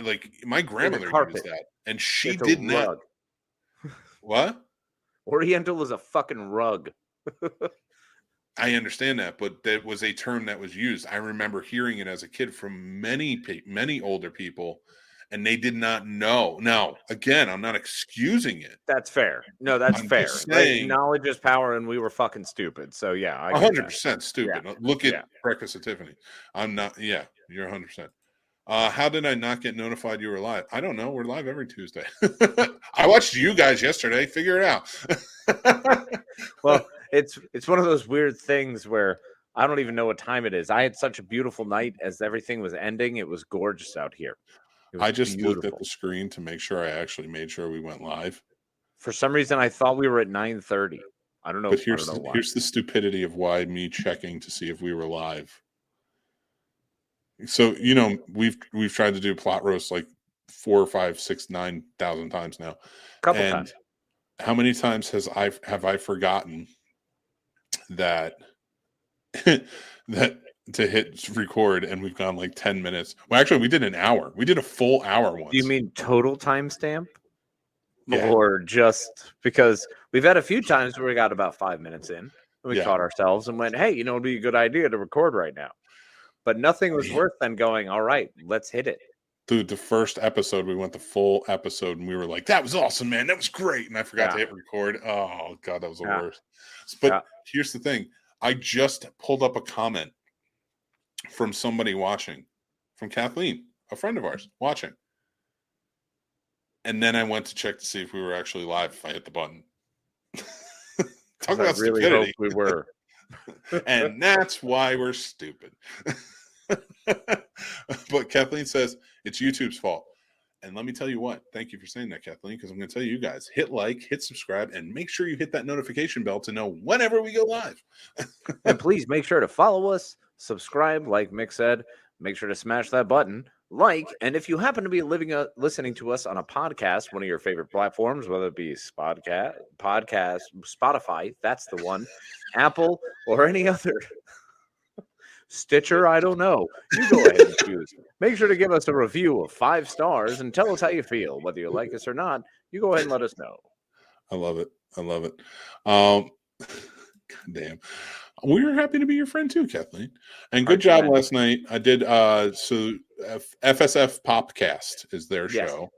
like my grandmother used that, and she did not. What? Oriental is a fucking rug. I understand that, but that was a term that was used. I remember hearing it as a kid from many older people, and they did not know. Now, again, I'm not excusing it. That's fair. No, that's I'm fair. just saying, knowledge is power, and we were fucking stupid. So yeah, I 100% stupid. Yeah. Look at Yeah. Breakfast at Tiffany. I'm not. Yeah, you're 100%. How did I not get notified you were live? I don't know. We're live every Tuesday. I watched you guys yesterday. Figure it out. Well, it's one of those weird things where I don't even know what time it is. I had such a beautiful night as everything was ending. It was gorgeous out here. It was I just looked at beautiful. the screen to make sure I actually made sure we went live. For some reason, I thought we were at 9:30. I don't know. But here's I don't know why. here's the stupidity of why me checking to see if we were live. So we've tried to do plot roast like 4, 5, 6, 9,000 times now. Couple times. How many times have I forgotten that that to hit record and we've gone like 10 minutes? Well, actually, we did an hour. We did a full hour once. Do you mean total timestamp? Yeah. Or just because we've had a few times where we got about 5 minutes in and we caught ourselves and went, hey, it'd be a good idea to record right now. But nothing was worse than going, all right, let's hit it. Dude, the first episode, we went the full episode and we were like, that was awesome, man. That was great. And I forgot to hit record. Oh, God, that was the worst. But here's the thing. I just pulled up a comment from somebody watching, from Kathleen, a friend of ours, watching. And then I went to check to see if we were actually live if I hit the button. Talk about really stupidity. We were. And that's why we're stupid. But Kathleen says it's YouTube's fault. And let me tell you what. Thank you for saying that, Kathleen, because I'm going to tell you guys, hit like, hit subscribe, and make sure you hit that notification bell to know whenever we go live. And please make sure to follow us, subscribe, like Mick said. Make sure to smash that button. And if you happen to be listening to us on a podcast, one of your favorite platforms, whether it be podcast, Spotify, that's the one, Apple, or any other, Stitcher, I don't know. You go ahead and choose. Make sure to give us a review of 5 stars and tell us how you feel, whether you like us or not. You go ahead and let us know. I love it. God damn. We were happy to be your friend too, Kathleen. And good job last night. I did so FSF Popcast is their show.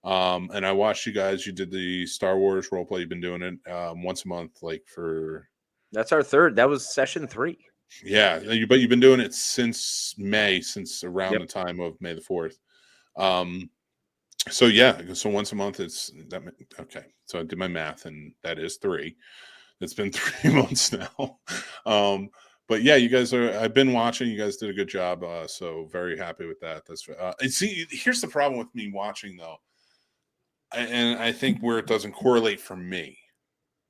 And I watched you guys. You did the Star Wars role play. You've been doing it once a month, like for that's our third. That was session 3. Yeah, but you've been doing it since May, since around the time of May the 4th. So once a month it's that. Okay, so I did my math, and that is 3. It's been 3 months now. But yeah, you guys I've been watching. You guys did a good job. So very happy with that. That's and see, here's the problem with me watching though, and I think where it doesn't correlate for me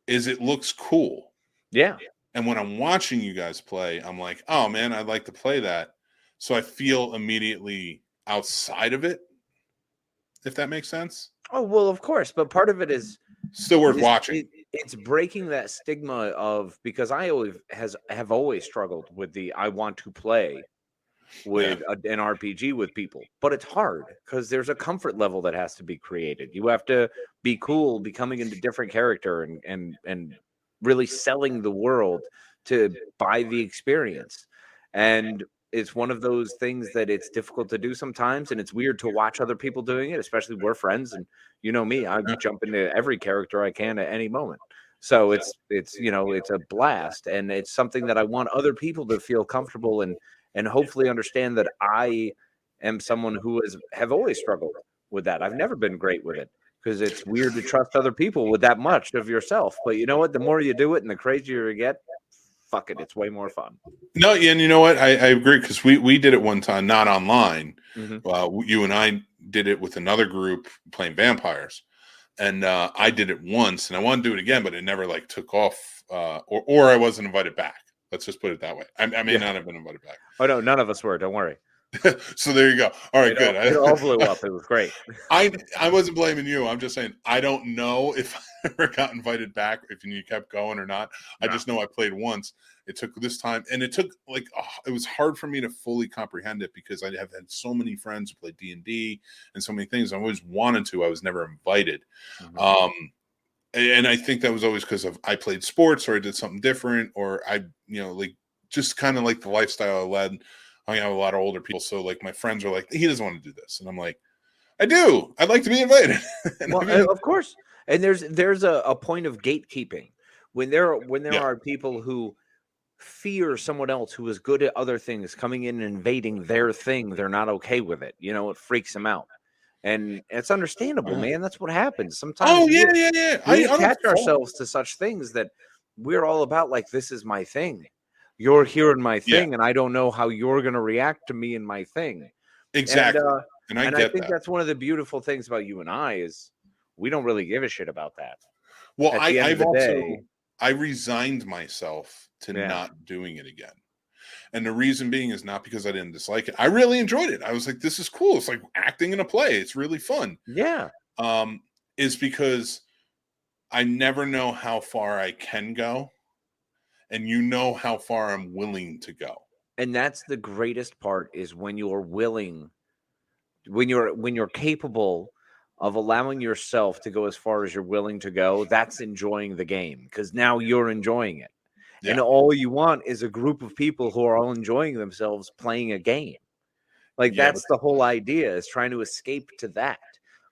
is it looks cool. Yeah. And when I'm watching you guys play, I'm like, oh man, I'd like to play that. So I feel immediately outside of it, if that makes sense. Oh, well, of course. But part of it is still worth watching. It's breaking that stigma of, because I have always struggled with I want to play with an RPG with people, but it's hard because there's a comfort level that has to be created. You have to be cool, becoming into different character and really selling the world to buy the experience. And it's one of those things that it's difficult to do sometimes, and it's weird to watch other people doing it, especially we're friends, and you know me, I jump into every character I can at any moment. So it's a blast, and it's something that I want other people to feel comfortable and hopefully understand that I am someone who have always struggled with that. I've never been great with it because it's weird to trust other people with that much of yourself. But you know what? The more you do it and the crazier you get, fuck it, it's way more fun. No, and you know what? I agree, because we did it one time, not online. Mm-hmm. You and I did it with another group playing vampires, and I did it once, and I want to do it again, but it never took off, or I wasn't invited back. Let's just put it that way. I may not have been invited back. Oh no, none of us were. Don't worry. So there you go. All right, good. It all blew up. It was great. I wasn't blaming you. I'm just saying I don't know if I ever got invited back, if you kept going or not. No. I just know I played once. It took this time, and it took it was hard for me to fully comprehend it because I have had so many friends who play D&D and so many things. I always wanted to. I was never invited. Mm-hmm. And I think that was always because I played sports or I did something different, or I, like just kind of like the lifestyle I led. I hung out with a lot of older people. So like my friends are like, he doesn't want to do this. And I'm like, I do. I'd like to be invited. Well, of course. And there's a point of gatekeeping when there Yeah. are people who fear someone else who is good at other things coming in and invading their thing. They're not okay with it. It freaks them out. And it's understandable, man. That's what happens. Sometimes Oh, yeah. we I don't attach fault. ourselves to such things that we're all about, like, this is my thing. You're here in my thing, and I don't know how you're going to react to me in my thing. Exactly. And I think that's one of the beautiful things about you and I is we don't really give a shit about that. Well, I resigned myself to not doing it again. And the reason being is not because I didn't dislike it. I really enjoyed it. I was like, this is cool. It's like acting in a play. It's really fun. Yeah. Is because I never know how far I can go. And how far I'm willing to go. And that's the greatest part is when you're willing, when you're capable of allowing yourself to go as far as you're willing to go. That's enjoying the game because now you're enjoying it. Yeah. And all you want is a group of people who are all enjoying themselves playing a game. Like that's the whole idea is trying to escape to that.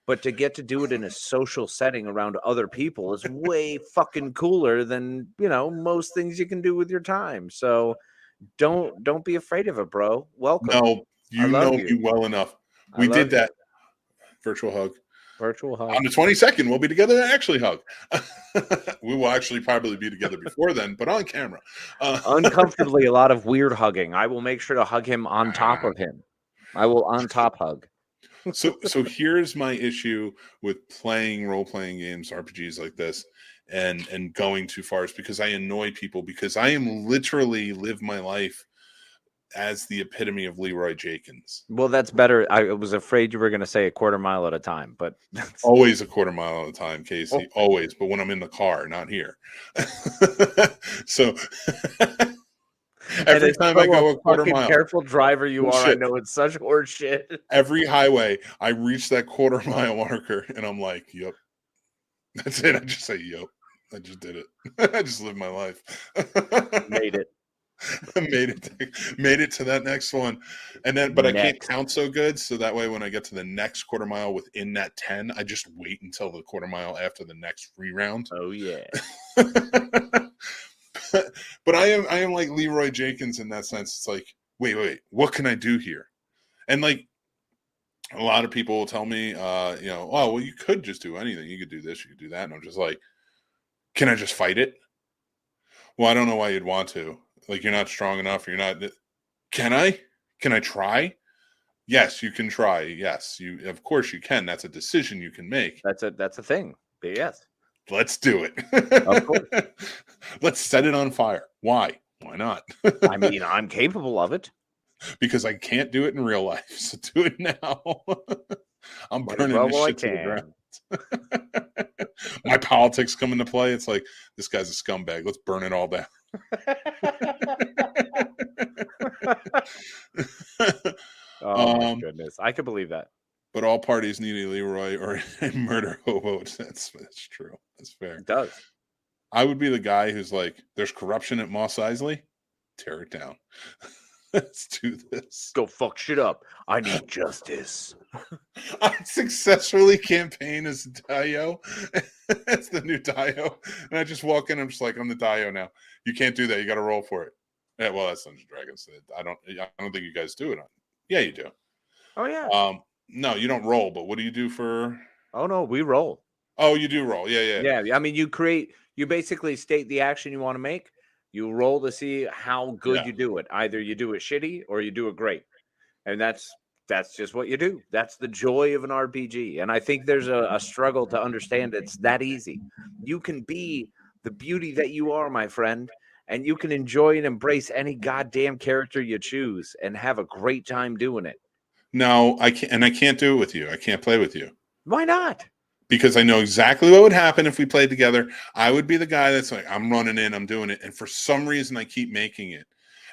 But to get to do it in a social setting around other people is way fucking cooler than, most things you can do with your time. So don't be afraid of it, bro. Welcome. No, you know me well enough. We did that virtual hug. On the 22nd, we'll be together to actually hug. We will actually probably be together before then, but on camera. Uncomfortably, a lot of weird hugging. I will make sure to hug him on top of him. I will on top hug. So here's my issue with playing role-playing games, RPGs like this, and going too far is because I annoy people because I am literally live my life as the epitome of Leroy Jenkins. Well, that's better. I was afraid you were going to say a quarter mile at a time, but that's always a quarter mile at a time, Casey. Oh. Always, but when I'm in the car, not here. So every time I go a quarter mile, careful driver you are. I know it's such horse shit. Every highway, I reach that quarter mile marker, and I'm like, "Yep, that's it." I just say, "Yep." I just did it. I just lived my life. Made it. Made it to that next one, and then but I can't count so good, so that way when I get to the next quarter mile within that 10, I just wait until the quarter mile after the next free round. Oh yeah. But I am like Leroy Jenkins in that sense. It's like, wait, what can I do here? And like a lot of people will tell me, oh well, you could just do anything. You could do this, you could do that, and I'm just like, can I just fight it? Well, I don't know why you'd want to. Like, you're not strong enough. You're not. Can I? Can I try? Yes, you can try. Yes, of course you can. That's a decision you can make. That's a thing. But yes. Let's do it. Of course. Let's set it on fire. Why? Why not? I mean, I'm capable of it. Because I can't do it in real life. So do it now. I'm burning this shit to the ground. My politics come into play. It's like, this guy's a scumbag. Let's burn it all down. Oh my goodness. I could believe that. But all parties need a Leroy or a murder hobo. That's true. That's fair. It does. I would be the guy who's like, there's corruption at Mos Eisley. Tear it down. Let's do this. Go fuck shit up. I need justice. I successfully campaign as Dio. That's the new Dio. And I just walk in. I'm just like, I'm the Dio now. You can't do that. You got to roll for it. Yeah, well, that's Dungeons & Dragons. I don't think you guys do it. Yeah, you do. Oh yeah. No, you don't roll. But what do you do for? Oh no, we roll. Oh, you do roll. Yeah. Yeah. I mean, you basically state the action you want to make. You roll to see how good you do it. Either you do it shitty or you do it great. And that's just what you do. That's the joy of an RPG. And I think there's a struggle to understand it's that easy. You can be the beauty that you are, my friend, and you can enjoy and embrace any goddamn character you choose and have a great time doing it. No, I can't, and I can't do it with you. I can't play with you. Why not? Because I know exactly what would happen if we played together. I would be the guy that's like, I'm running in, I'm doing it. And for some reason, I keep making it.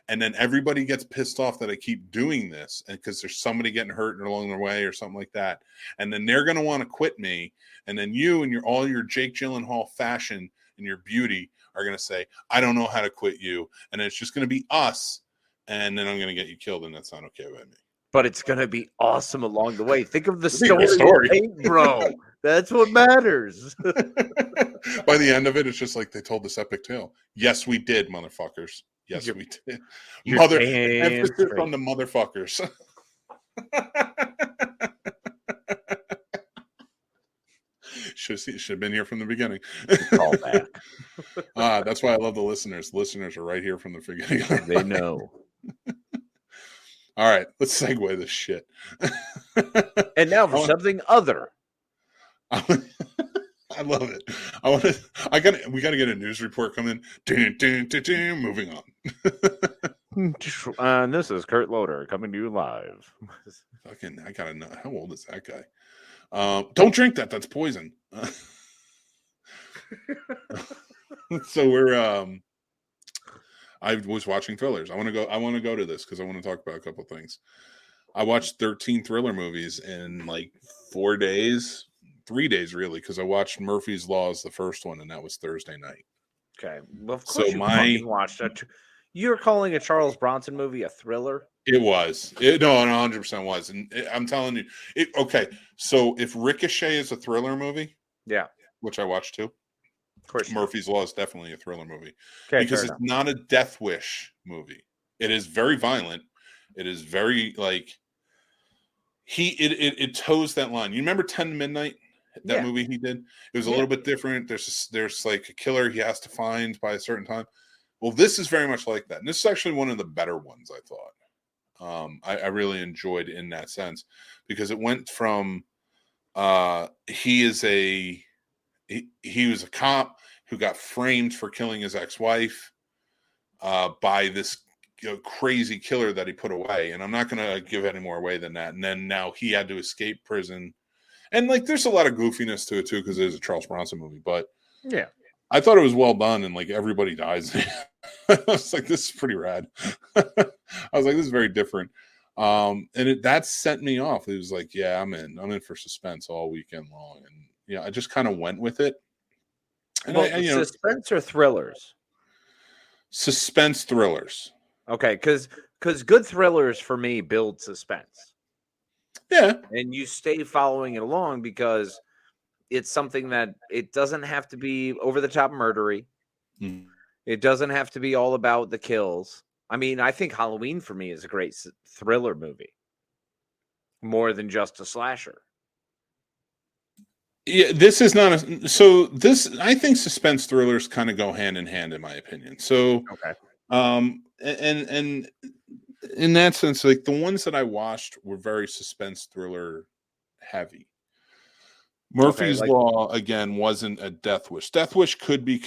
And then everybody gets pissed off that I keep doing this, and because there's somebody getting hurt along the way or something like that. And then they're going to want to quit me. And then you and all your Jake Gyllenhaal fashion and your beauty are going to say, I don't know how to quit you. And it's just going to be us. And then I'm going to get you killed. And that's not okay by me. But it's going to be awesome along the way. Think of the Story. bro. That's what matters. By the end of it, it's just like they told this epic tale. Yes, we did, motherfuckers. Yes, we did. Emphasis on the motherfuckers. Should have been here from the beginning. Call back. That's why I love the listeners. Listeners are right here from the beginning. They know. All right, let's segue this shit. And now for something other. I love it. We got to get a news report coming in. Moving on. And this is Kurt Loder coming to you live. I gotta know, how old is that guy? Don't drink that. That's poison. So I was watching thrillers. I want to go to this because I want to talk about a couple things. I watched 13 thriller movies in like 4 days, 3 days really, because I watched Murphy's Law as the first one, and that was Thursday night. Okay, well, of course you watched it. You're calling a Charles Bronson movie a thriller? It was. It 100% was, and I'm telling you, okay. So if Ricochet is a thriller movie, yeah, which I watched too. Of course, Murphy's Law is definitely a thriller movie, because it's not a death wish movie. It is very violent. It is very like it toes that line. You remember 10 to Midnight? That movie he did. It was a little bit different. There's like a killer he has to find by a certain time. Well, this is very much like that, and this is actually one of the better ones. I thought. I really enjoyed in that sense because it went from he was a cop who got framed for killing his ex-wife by this crazy killer that he put away. And I'm not going to give any more away than that. And then now he had to escape prison. And like, there's a lot of goofiness to it too, because it is a Charles Bronson movie. But yeah, I thought it was well done. And like, everybody dies. I was like, this is pretty rad. I was like, this is very different. And that sent me off. It was like, yeah, I'm in for suspense all weekend long. And yeah, I just kind of went with it. And well, suspense or thrillers? Suspense thrillers. Okay, because good thrillers for me build suspense. Yeah. And you stay following it along because it's something that it doesn't have to be over the top murdery. Mm. It doesn't have to be all about the kills. I mean, I think Halloween for me is a great thriller movie. More than just a slasher. Yeah, this is not I think suspense thrillers kind of go hand in hand in my opinion. So okay. And in that sense, like the ones that I watched were very suspense thriller heavy. Murphy's Law again wasn't a death wish. Death Wish could be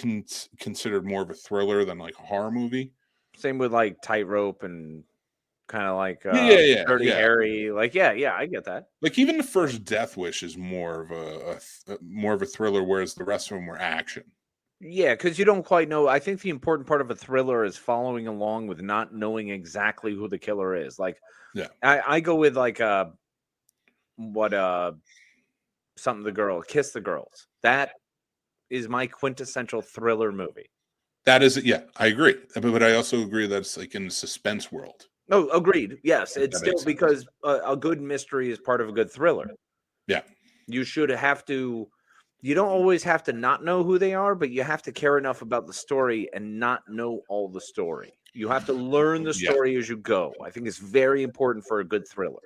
considered more of a thriller than like a horror movie. Same with like Tightrope and kind of like Dirty Harry. Like I get that. Like even the first Death Wish is more of a thriller, whereas the rest of them were action. Yeah, because you don't quite know. I think the important part of a thriller is following along with not knowing exactly who the killer is. Like, yeah, I go with like something the girl, Kiss the Girls. That is my quintessential thriller movie. That is, yeah, I agree. But I also agree that it's like in the suspense world. No, agreed. Yes, it's still because a good mystery is part of a good thriller. Yeah. You should have to, you don't always have to not know who they are, but you have to care enough about the story and not know all the story. You have to learn the story as you go. I think it's very important for a good thriller.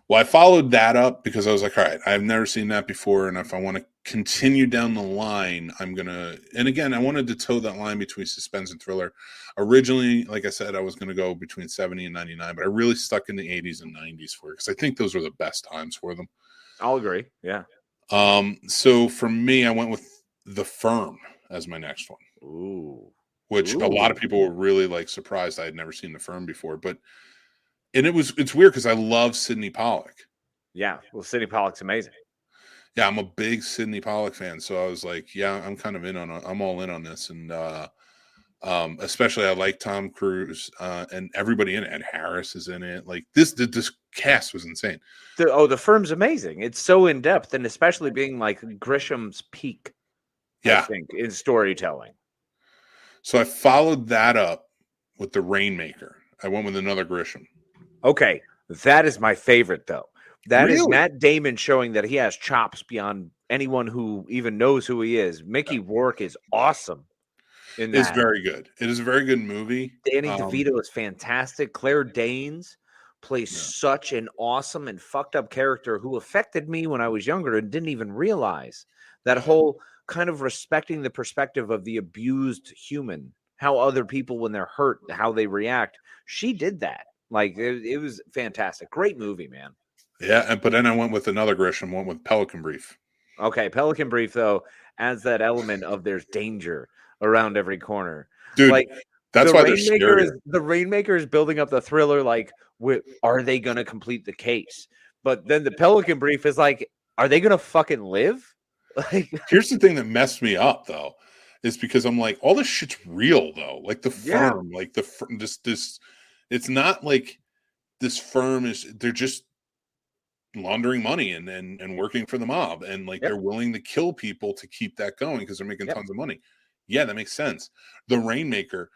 Well, I followed that up because I was like, all right, I've never seen that before. And if I want to continue down the line, I'm going to, and again, I wanted to toe that line between suspense and thriller. Originally, like I said, I was going to go between 70 and 99, but I really stuck in the 80s and 90s for it because I think those were the best times for them. I'll agree. Yeah. So for me, I went with The Firm as my next one. Ooh. Which a lot of people were really like surprised I had never seen The Firm before, but it's weird because I love Sidney Pollack. Yeah, well, Sidney Pollack's amazing. Yeah, I'm a big Sidney Pollack fan, so I was like, yeah, I'm kind of I'm all in on this, and Especially I like Tom Cruise and everybody in it. Ed Harris is in it. Like this cast was insane. The Firm's amazing. It's so in depth, and especially being like Grisham's peak. I think in storytelling. So I followed that up with The Rainmaker. I went with another Grisham. Okay, that is my favorite though. That is Really? Matt Damon showing that he has chops beyond anyone who even knows who he is. Mickey Rourke is awesome in that. It's very good. It is a very good movie. Danny DeVito is fantastic. Claire Danes plays such an awesome and fucked up character who affected me when I was younger and didn't even realize that whole kind of respecting the perspective of the abused human, how other people, when they're hurt, how they react. She did that. Like, it was fantastic. Great movie, man. Yeah, but then I went with another Grisham, went with Pelican Brief. Okay, Pelican Brief, though, adds that element of there's danger around every corner. Dude, like, that's why they're scary. The Rainmaker is building up the thriller, like, are they going to complete the case? But then the Pelican Brief is like, are they going to fucking live? Like, here's the thing that messed me up, though, is because I'm like, all this shit's real, though. Like the firm, like this. It's not like this firm they're just laundering money and working for the mob, and like they're willing to kill people to keep that going because they're making tons of money. Yeah, that makes sense. The Rainmaker,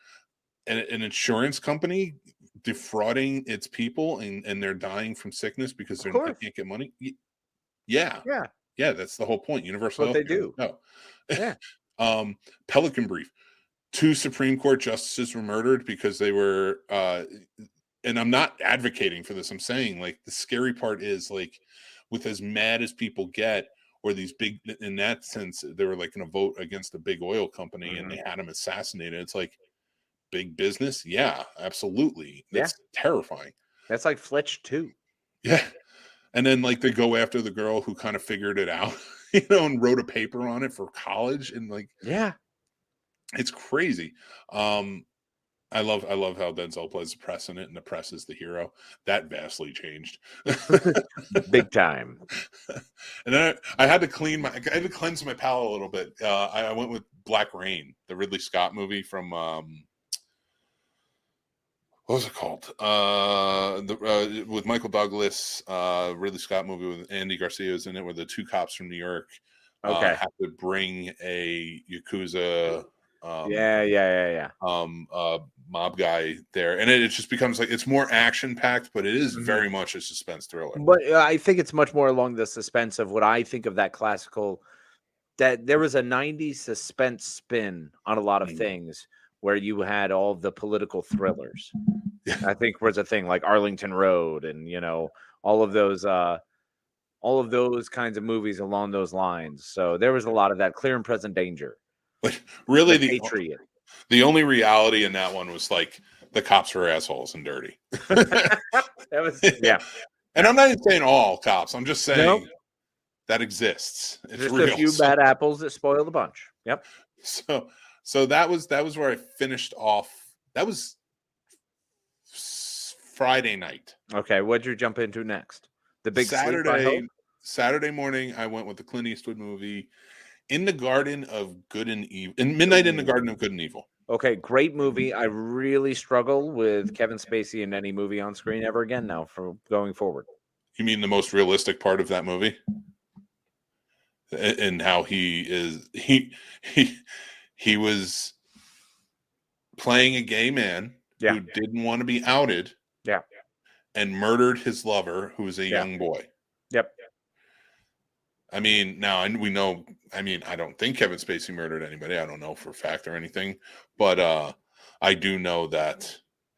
an insurance company defrauding its people and they're dying from sickness because they can't get money. Yeah, that's the whole point. Universal Health. What they do. No. Pelican Brief. 2 Supreme Court justices were murdered because they were and I'm not advocating for this. I'm saying, like, the scary part is, like, with as mad as people get, or these big, in that sense, they were like in a vote against a big oil company and they had him assassinated. It's like, big business. Yeah, absolutely. That's terrifying. That's like Fletch too. Yeah. And then, like, they go after the girl who kind of figured it out, and wrote a paper on it for college. And like, it's crazy. I love how Denzel plays the press in it, and the press is the hero. That vastly changed, big time. And then I had to cleanse my palate a little bit. I went with Black Rain, the Ridley Scott movie from what was it called? With Michael Douglas, Ridley Scott movie with Andy Garcia is in it, where the 2 cops from New York have to bring a Yakuza mob guy there, and it just becomes like, it's more action packed, but it is very much a suspense thriller. But I think it's much more along the suspense of what I think of that classical, that there was a 90s suspense spin on a lot of things where you had all of the political thrillers. I think was a thing like Arlington Road and all of those kinds of movies along those lines. So there was a lot of that. Clear and Present Danger. But really, the only reality in that one was like the cops were assholes and dirty. That was And I'm not even saying all cops. I'm just saying that exists. It's just real. A few bad apples that spoil the bunch. Yep. So that was where I finished off. That was Friday night. Okay, what'd you jump into next? The big Saturday morning, I went with the Clint Eastwood movie, In the Garden of Good and Evil. Midnight in the Garden of Good and Evil. Okay, great movie. I really struggle with Kevin Spacey in any movie on screen ever again now for going forward. You mean the most realistic part of that movie? And how he was playing a gay man who didn't want to be outed. Yeah. And murdered his lover, who was a young boy. Yep. I mean, now we know. I mean, I don't think Kevin Spacey murdered anybody. I don't know for a fact or anything, but I do know that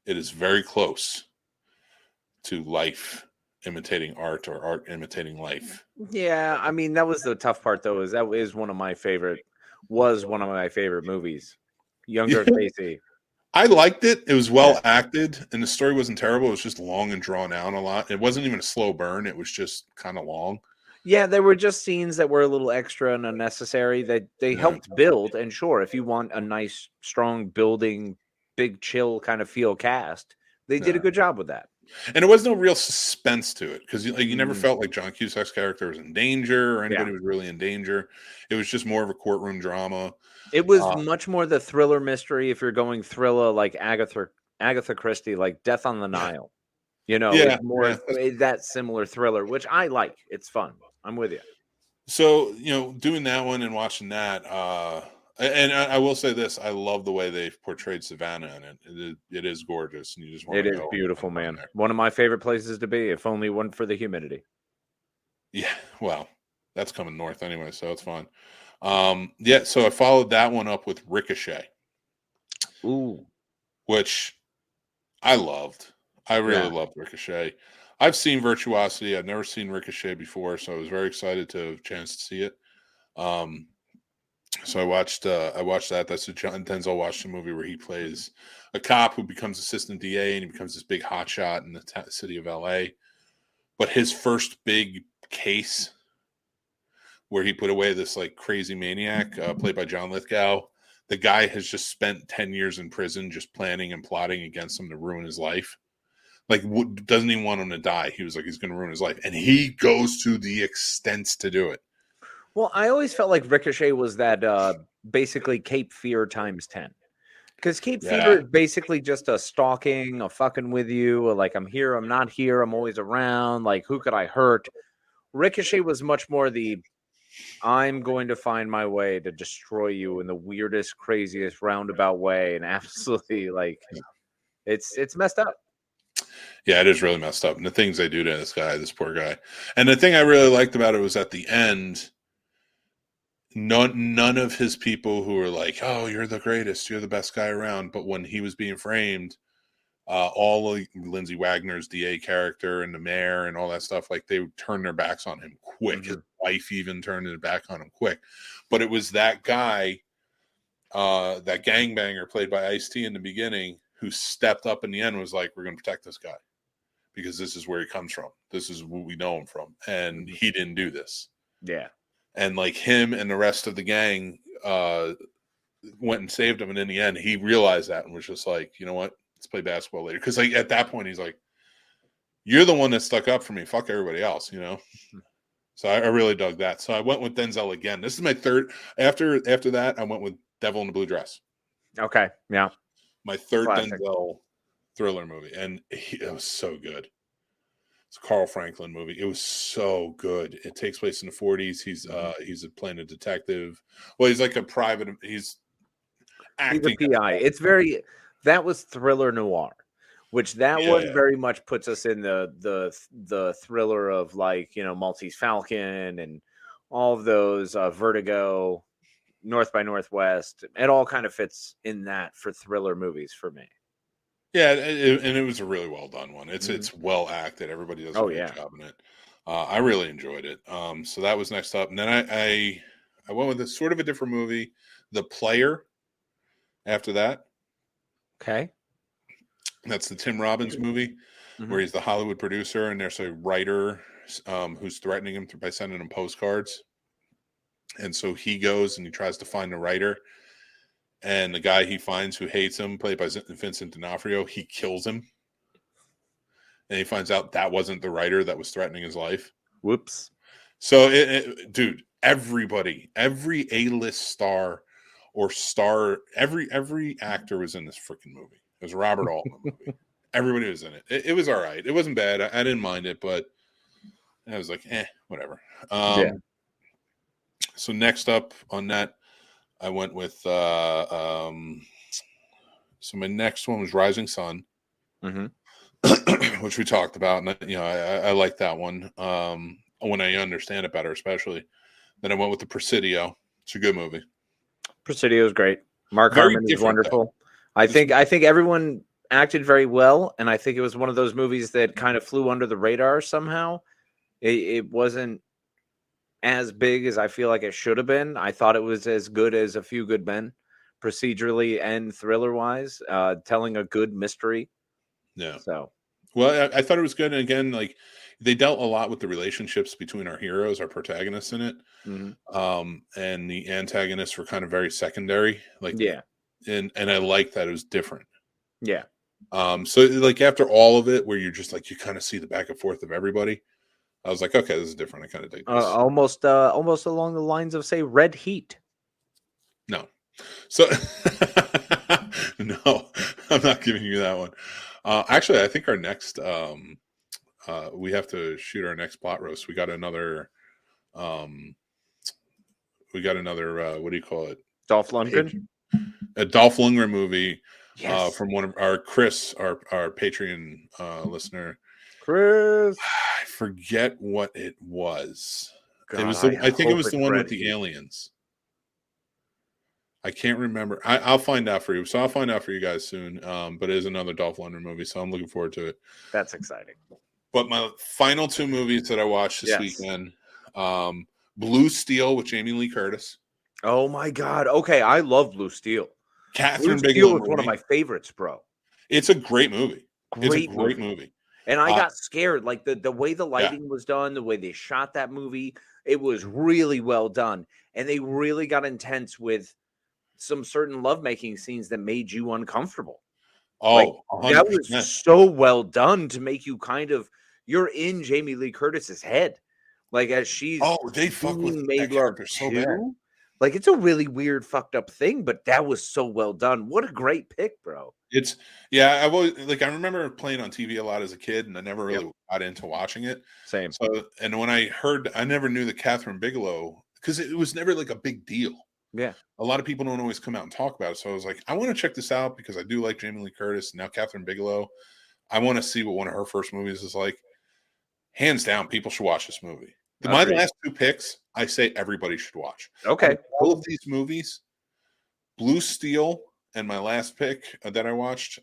it is very close to life imitating art, or art imitating life. Yeah, I mean, that was the tough part, though. Is that is one of my favorite movies. Younger Spacey. I liked it. It was well acted, and the story wasn't terrible. It was just long and drawn out a lot. It wasn't even a slow burn. It was just kind of long. Yeah, there were just scenes that were a little extra and unnecessary that they helped build. And sure, if you want a nice, strong building, big chill kind of feel cast, they did a good job with that. And there was no real suspense to it because you never felt like John Cusack's character was in danger or anybody was really in danger. It was just more of a courtroom drama. It was much more the thriller mystery. If you're going thriller like Agatha Christie, like Death on the Nile, it's more that similar thriller, which I like. It's fun. I'm with you. So doing that one and watching that, and I will say this: I love the way they've portrayed Savannah in it. It is gorgeous, and you just want to go. It is beautiful, man. One of my favorite places to be, if only one for the humidity. Yeah, well, that's coming north anyway, so it's fine. So I followed that one up with Ricochet. Ooh. Which I loved. I really loved Ricochet. I've seen Virtuosity. I've never seen Ricochet before, so I was very excited to have a chance to see it. So I watched that. That's a John Denzel Washington movie where he plays a cop who becomes assistant DA and he becomes this big hotshot in the city of LA. But his first big case where he put away this like crazy maniac played by John Lithgow, the guy has just spent 10 years in prison just planning and plotting against him to ruin his life. Like, doesn't even want him to die. He was like, he's going to ruin his life. And he goes to the extents to do it. Well, I always felt like Ricochet was that basically Cape Fear times 10. Because Cape Fear is basically just a stalking, a fucking with you, like I'm here, I'm not here, I'm always around, like who could I hurt? Ricochet was much more the I'm going to find my way to destroy you in the weirdest, craziest roundabout way, and absolutely like it's messed up. Yeah, it is really messed up. And the things they do to this poor guy. And the thing I really liked about it was at the end, none of his people who were like, oh, you're the greatest, you're the best guy around. But when he was being framed, all of Lindsay Wagner's DA character and the mayor and all that stuff, like they would turn their backs on him quick. His wife even turned her back on him quick. But it was that guy, that gangbanger played by Ice-T in the beginning, who stepped up in the end and was like, we're going to protect this guy because this is where he comes from. This is who we know him from. And he didn't do this. Yeah. And like him and the rest of the gang went and saved him. And in the end, he realized that and was just like, you know what? Let's play basketball later. Because like at that point, he's like, you're the one that stuck up for me. Fuck everybody else, So I really dug that. So I went with Denzel again. This is my third. After that, I went with Devil in the Blue Dress. Okay. Yeah. My third Denzel thriller movie. And it was so good. It's a Carl Franklin movie. It was so good. It takes place in the 40s. He's playing a detective. Well, he's like a private. He's acting. He's a PI. That was thriller noir, which one very much puts us in the thriller of like, Maltese Falcon and all of those, Vertigo, North by Northwest. It all kind of fits in that for thriller movies for me. Yeah, and it was a really well done one. It's well acted. Everybody does a great job in it. I really enjoyed it. So that was next up, and then I went with a sort of a different movie, The Player. After that, okay, that's the Tim Robbins movie where he's the Hollywood producer, and there's a writer who's threatening him by sending him postcards, and so he goes and he tries to find the writer. And the guy he finds who hates him, played by Vincent D'Onofrio, he kills him. And he finds out that wasn't the writer that was threatening his life. Whoops. So, dude, everybody, every A-list star or star, every actor was in this freaking movie. It was a Robert Altman movie. Everybody was in it. It was all right. It wasn't bad. I didn't mind it, but I was like, whatever. So next up on that, I went with so my next one was Rising Sun, which we talked about, and I like that one when I understand it better, especially. Then I went with the Presidio. It's a good movie. Presidio is great. Mark Harmon is wonderful. I think everyone acted very well, and I think it was one of those movies that kind of flew under the radar somehow. It wasn't as big as I feel like it should have been. I thought it was as good as A Few Good Men, procedurally and thriller-wise, telling a good mystery. Yeah. So, well, I thought it was good. And again, like they dealt a lot with the relationships between our heroes, our protagonists in it. And the antagonists were kind of very secondary. Like, and I like that it was different. Yeah. So like after all of it, where you're just like you kind of see the back and forth of everybody, I was like, okay, this is different. I kind of dig this. Almost along the lines of, say, Red Heat. No, so no, I'm not giving you that one. Actually, I think our next we have to shoot our next plot roast. We got another what do you call it? Dolph Lundgren. A Dolph Lundgren movie. Yes. From one of our Chris, our Patreon listener. Chris. I forget what it was. God, it was. I think it was the one with the aliens. I can't remember. I'll find out for you. So I'll find out for you guys soon. But it is another Dolph Lundgren movie, so I'm looking forward to it. That's exciting. But my final two movies that I watched this weekend, Blue Steel with Jamie Lee Curtis. Oh my God. Okay, I love Blue Steel. Catherine Bigelow is one of my favorites, bro. It's a great movie. It's a great movie. And I got scared. Like the way the lighting was done, the way they shot that movie, it was really well done. And they really got intense with some certain lovemaking scenes that made you uncomfortable. Oh, like, that was so well done to make you you're in Jamie Lee Curtis's head. Like as she's they fuck with made that character so bad. Like it's a really weird, fucked up thing, but that was so well done. What a great pick, bro. I've always I remember playing on TV a lot as a kid, and I never really got into watching it. Same. So, and when I never knew that Catherine Bigelow, because it was never like a big deal. Yeah. A lot of people don't always come out and talk about it. So I was like, I want to check this out because I do like Jamie Lee Curtis. And now Catherine Bigelow. I want to see what one of her first movies is like. Hands down, people should watch this movie. My last two picks, I say everybody should watch. Okay. All of these movies, Blue Steel and my last pick that I watched,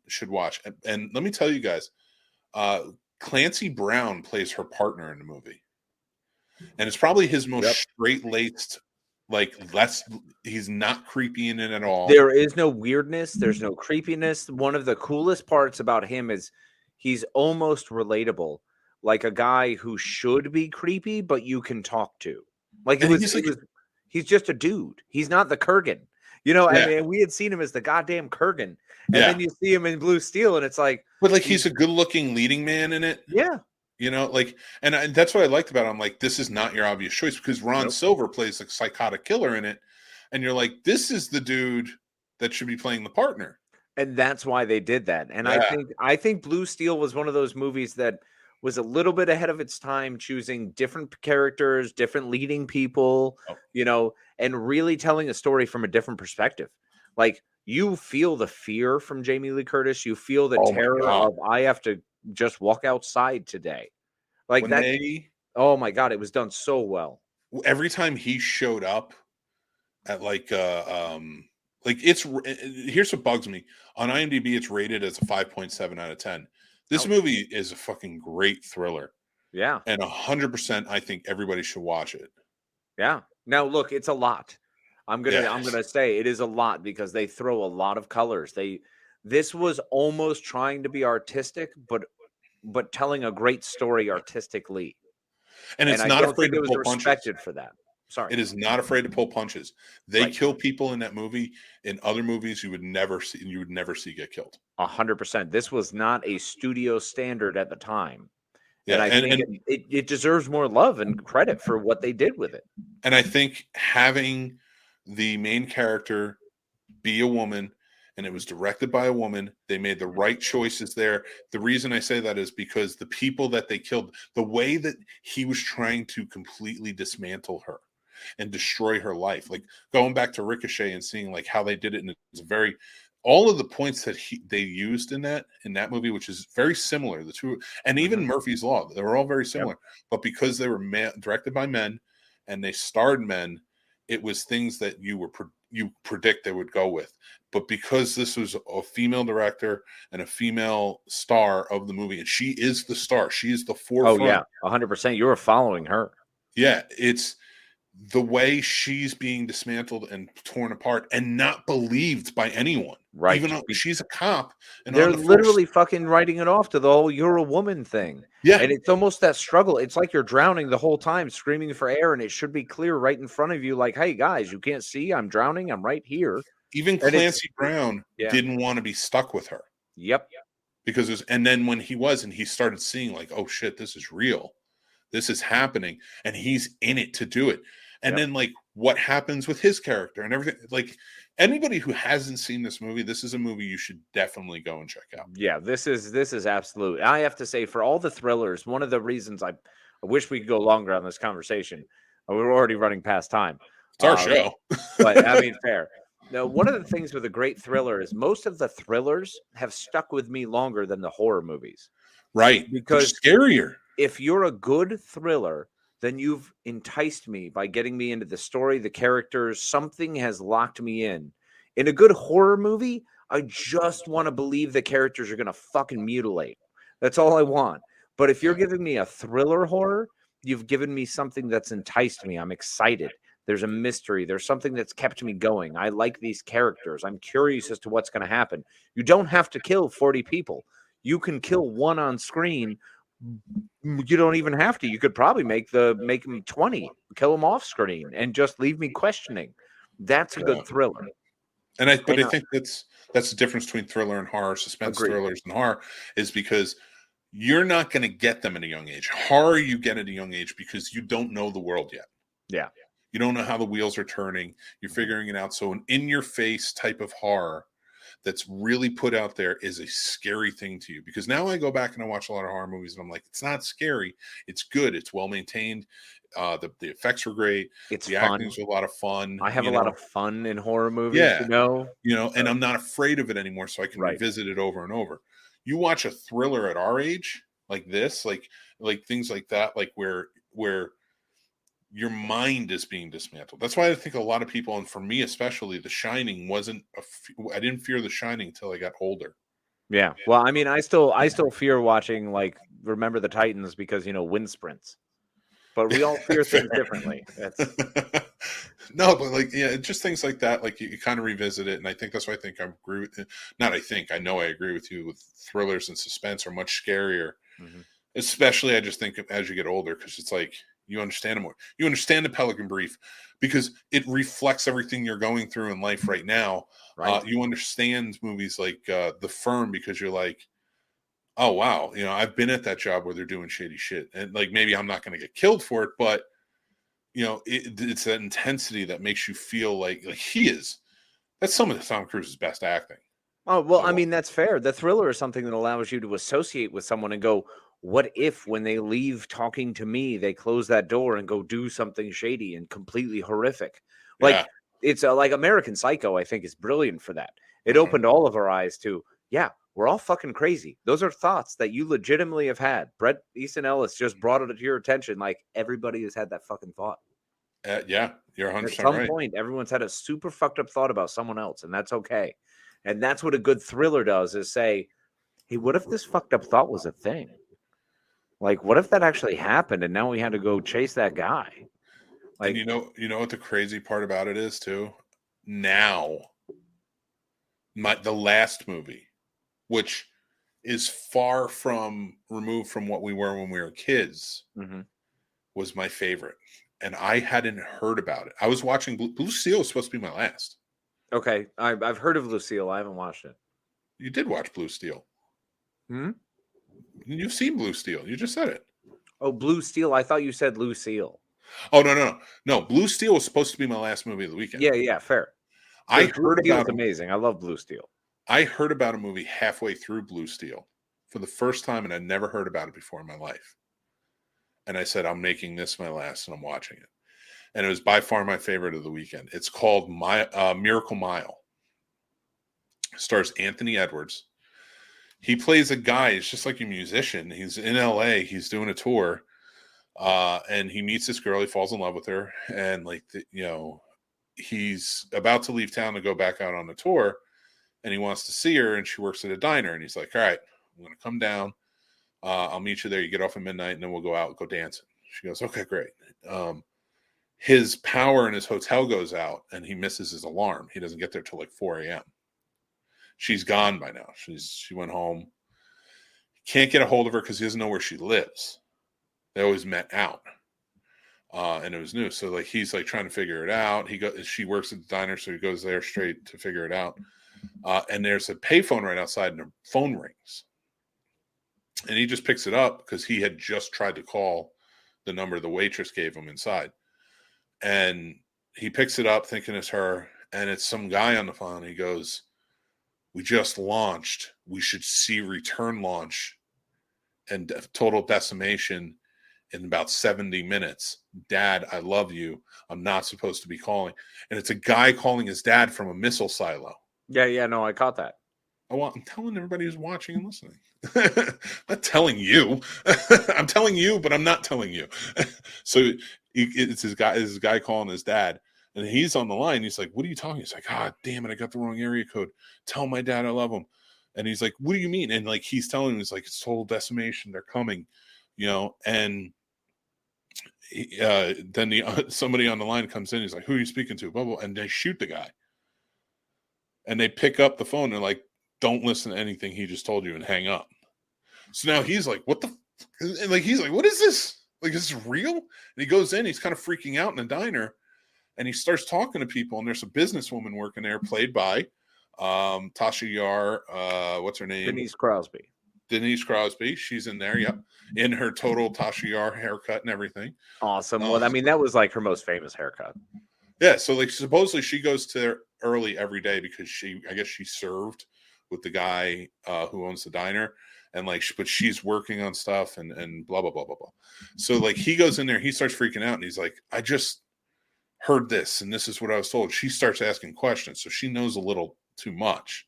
should watch. And let me tell you guys, Clancy Brown plays her partner in the movie. And it's probably his most straight-laced, he's not creepy in it at all. There is no weirdness. There's no creepiness. One of the coolest parts about him is he's almost relatable. Like a guy who should be creepy, but you can talk to. Like he's just a dude. He's not the Kurgan. You know, I mean, we had seen him as the goddamn Kurgan. And then you see him in Blue Steel, and it's like... But, he's a good-looking leading man in it. Yeah. You know, and that's what I liked about it. I'm like, this is not your obvious choice, because Ron Silver plays a psychotic killer in it. And you're like, this is the dude that should be playing the partner. And that's why they did that. And I think Blue Steel was one of those movies that was a little bit ahead of its time, choosing different characters, different leading people, you know, and really telling a story from a different perspective. Like, you feel the fear from Jamie Lee Curtis. You feel the terror of, I have to just walk outside today. Like oh my God, it was done so well. Every time he showed up at here's what bugs me. On IMDb, it's rated as a 5.7 out of 10. This movie is a fucking great thriller. Yeah. And 100%, I think everybody should watch it. Yeah. Now, look, it's a lot. I'm gonna say it is a lot because they throw a lot of colors. This was almost trying to be artistic, but telling a great story artistically. And it's not afraid to pull respected punches. For that. Sorry. It is not afraid to pull punches. They kill people in that movie. In other movies, you would never see get killed. 100%. This was not a studio standard at the time. Yeah, and I think it deserves more love and credit for what they did with it. And I think having the main character be a woman, and it was directed by a woman, they made the right choices there. The reason I say that is because the people that they killed, the way that he was trying to completely dismantle her and destroy her life, like going back to Ricochet and seeing how they did it, and it's very... all of the points that they used in that movie, which is very similar, the two, and even Murphy's Law, they were all very similar. But because they were directed by men and they starred men, it was things that you predict they would go with. But because this was a female director and a female star of the movie, and she is the star, she is the forefront. Oh yeah, 100%. You were following her. Yeah, it's the way she's being dismantled and torn apart and not believed by anyone. Right. Even though she's a cop. And they're literally fucking writing it off to the whole "you're a woman" thing. Yeah. And it's almost that struggle. It's like you're drowning the whole time, screaming for air, and it should be clear right in front of you, like, hey guys, you can't see, I'm drowning, I'm right here. Even Clancy Brown didn't want to be stuck with her. Yep. Because and then when he started seeing like, oh shit, this is real. This is happening, and he's in it to do it. And then like what happens with his character and everything. Like anybody who hasn't seen this movie, this is a movie you should definitely go and check out. Yeah, this is absolute. I have to say, for all the thrillers, one of the reasons I wish we could go longer on this conversation. We're already running past time. It's our show. But I mean, fair. Now, one of the things with a great thriller is most of the thrillers have stuck with me longer than the horror movies. Right. Because they're scarier. If you're a good thriller, then you've enticed me by getting me into the story, the characters, something has locked me in. In a good horror movie, I just want to believe the characters are going to fucking mutilate. That's all I want. But if you're giving me a thriller horror, you've given me something that's enticed me. I'm excited. There's a mystery. There's something that's kept me going. I like these characters. I'm curious as to what's going to happen. You don't have to kill 40 people. You can kill one on screen. You don't even have to. You could probably make them 20, kill them off screen, and just leave me questioning. That's a good thriller. And I think that's the difference between thriller and horror. Suspense thrillers and horror is because you're not going to get them at a young age. Horror you get at a young age because you don't know the world yet. Yeah. You don't know how the wheels are turning. You're figuring it out. So an in-your-face type of horror that's really put out there is a scary thing to you. Because now I go back and I watch a lot of horror movies and I'm like, it's not scary. It's good. It's well-maintained. The effects were great. The acting's a lot of fun. I have a lot of fun in horror movies, and I'm not afraid of it anymore, so I can revisit it over and over. You watch a thriller at our age, like this, like things like that, like where your mind is being dismantled. That's why I think a lot of people, and for me especially, The Shining wasn't. I didn't fear The Shining until I got older. Yeah, well, I mean, I still fear watching like Remember the Titans because wind sprints. But we all fear things differently. No, but just things like that. Like you kind of revisit it, and I think that's why I agree with. I know I agree with you. With thrillers and suspense are much scarier. Mm-hmm. Especially, I just think as you get older, because it's like you understand it more. You understand the Pelican Brief because it reflects everything you're going through in life right now. Right. You understand movies like The Firm because you're like, oh, wow. I've been at that job where they're doing shady shit. And like, maybe I'm not going to get killed for it, but it's that intensity that makes you feel like he is. That's some of Tom Cruise's best acting. Oh, well, I mean, that's fair. The thriller is something that allows you to associate with someone and go, what if when they leave talking to me, they close that door and go do something shady and completely horrific? Like it's like American Psycho, I think, is brilliant for that. It opened all of our eyes to, we're all fucking crazy. Those are thoughts that you legitimately have had. Bret Easton Ellis just brought it to your attention. Like everybody has had that fucking thought. You're 100% right. At some point, everyone's had a super fucked up thought about someone else, and that's okay. And that's what a good thriller does is say, hey, what if this fucked up thought was a thing? Like, what if that actually happened and now we had to go chase that guy? Like, and you know what the crazy part about it is too? Now, the last movie, which is far from removed from what we were when we were kids, was my favorite. And I hadn't heard about it. I was watching Blue Steel was supposed to be my last. Okay. I've heard of Lucille. I haven't watched it. You did watch Blue Steel. Hmm? You've seen Blue Steel. You just said it. Oh, Blue Steel. I thought you said Lucille. Oh, no. Blue Steel was supposed to be my last movie of the weekend. Yeah, fair. I heard about it. Amazing. I love Blue Steel. I heard about a movie halfway through Blue Steel for the first time, and I'd never heard about it before in my life. And I said, I'm making this my last, and I'm watching it. And it was by far my favorite of the weekend. It's called Miracle Mile. It stars Anthony Edwards. He plays a guy. He's just like a musician. He's in LA. He's doing a tour. And he meets this girl. He falls in love with her. And he's about to leave town to go back out on the tour. And he wants to see her. And she works at a diner. And he's like, all right, I'm going to come down. I'll meet you there. You get off at midnight and then we'll go out and go dancing. She goes, okay, great. His power in his hotel goes out and he misses his alarm. He doesn't get there till like 4 a.m. She's gone by now. She went home. Can't get a hold of her because he doesn't know where she lives. They always met out. And it was new. So he's trying to figure it out. She works at the diner, so he goes there straight to figure it out. And there's a payphone right outside, and the phone rings. And he just picks it up because he had just tried to call the number the waitress gave him inside. And he picks it up thinking it's her, and it's some guy on the phone. He goes, "We just launched. We should see return launch and total decimation in about 70 minutes. Dad, I love you. I'm not supposed to be calling." And it's a guy calling his dad from a missile silo. Yeah, no, I caught that. I'm telling everybody who's watching and listening. I'm not telling you. I'm telling you, but I'm not telling you. So it's his guy calling his dad, and he's on the line. He's like, "What are you talking?" He's like, "Ah, damn it, I got the wrong area code. Tell my dad I love him." And he's like, "What do you mean?" And like he's telling him, he's like, "It's total decimation. They're coming," And then somebody on the line comes in. He's like, "Who are you speaking to?" Blah, blah, and they shoot the guy. And they pick up the phone. They're like, "Don't listen to anything he just told you," and hang up. So now he's like, "What the?" And like he's like, "What is this? Like, is this real?" And he goes in. He's kind of freaking out in a diner, and he starts talking to people. And there's a businesswoman working there, played by Tasha Yar. What's her name? Denise Crosby. Denise Crosby. She's in there. Yep, in her total Tasha Yar haircut and everything. Awesome. Well, I mean, that was like her most famous haircut. Yeah. So like supposedly she goes to there early every day because I guess she served with the guy who owns the diner. And like, but she's working on stuff and blah, blah, blah, blah, blah. So like he goes in there, he starts freaking out and he's like, "I just heard this and this is what I was told." She starts asking questions. So she knows a little too much.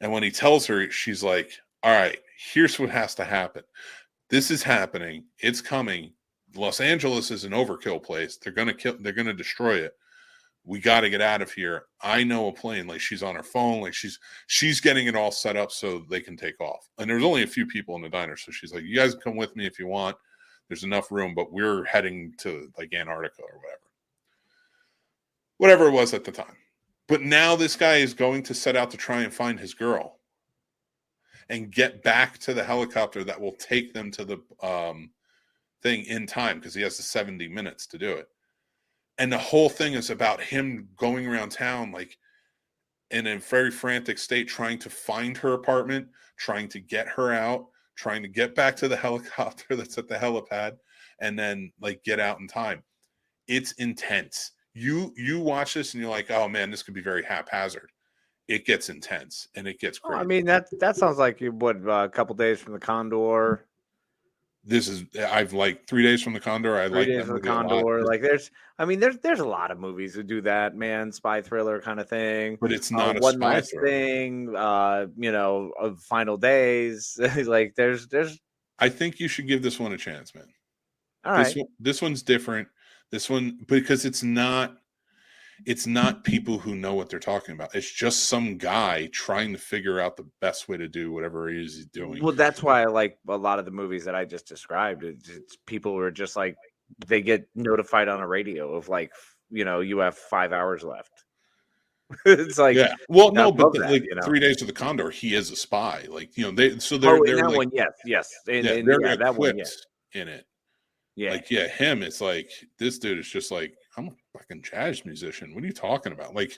And when he tells her, she's like, "All right, here's what has to happen. This is happening. It's coming. Los Angeles is an overkill place. They're going to destroy it. We got to get out of here. I know a plane." Like she's on her phone, like she's getting it all set up so they can take off. And there's only a few people in the diner, so she's like, "You guys come with me if you want. There's enough room, but we're heading to like Antarctica or whatever it was at the time." But now this guy is going to set out to try and find his girl and get back to the helicopter that will take them to the thing in time because he has the 70 minutes to do it. And the whole thing is about him going around town, like in a very frantic state, trying to find her apartment, trying to get her out, trying to get back to the helicopter that's at the helipad, and then like get out in time. It's intense. You watch this and you're like, "Oh man, this could be very haphazard." It gets intense and it gets crazy. Well, I mean, that sounds like a couple days from the Condor. I've like 3 days from the Condor. I like 3 days from the Condor. Like there's a lot of movies that do that, man. Spy thriller kind of thing. But it's not a One spy Last thriller. Thing. Of Final Days. Like there's. I think you should give this one a chance, man. All right. This one's different. This one, because it's not people who know what they're talking about. It's just some guy trying to figure out the best way to do whatever it is he's doing. Well, that's why I like a lot of the movies that I just described. It's people who are just like, they get notified on a radio of like, you have 5 hours left. It's like, yeah. Well, no, but that, 3 days to the Condor, he is a spy. Like, they're in that like, one, yes. They're that one, yes. in it. Yeah. Like, yeah, him, it's like, this dude is just like, "I'm a fucking jazz musician. What are you talking about?" Like,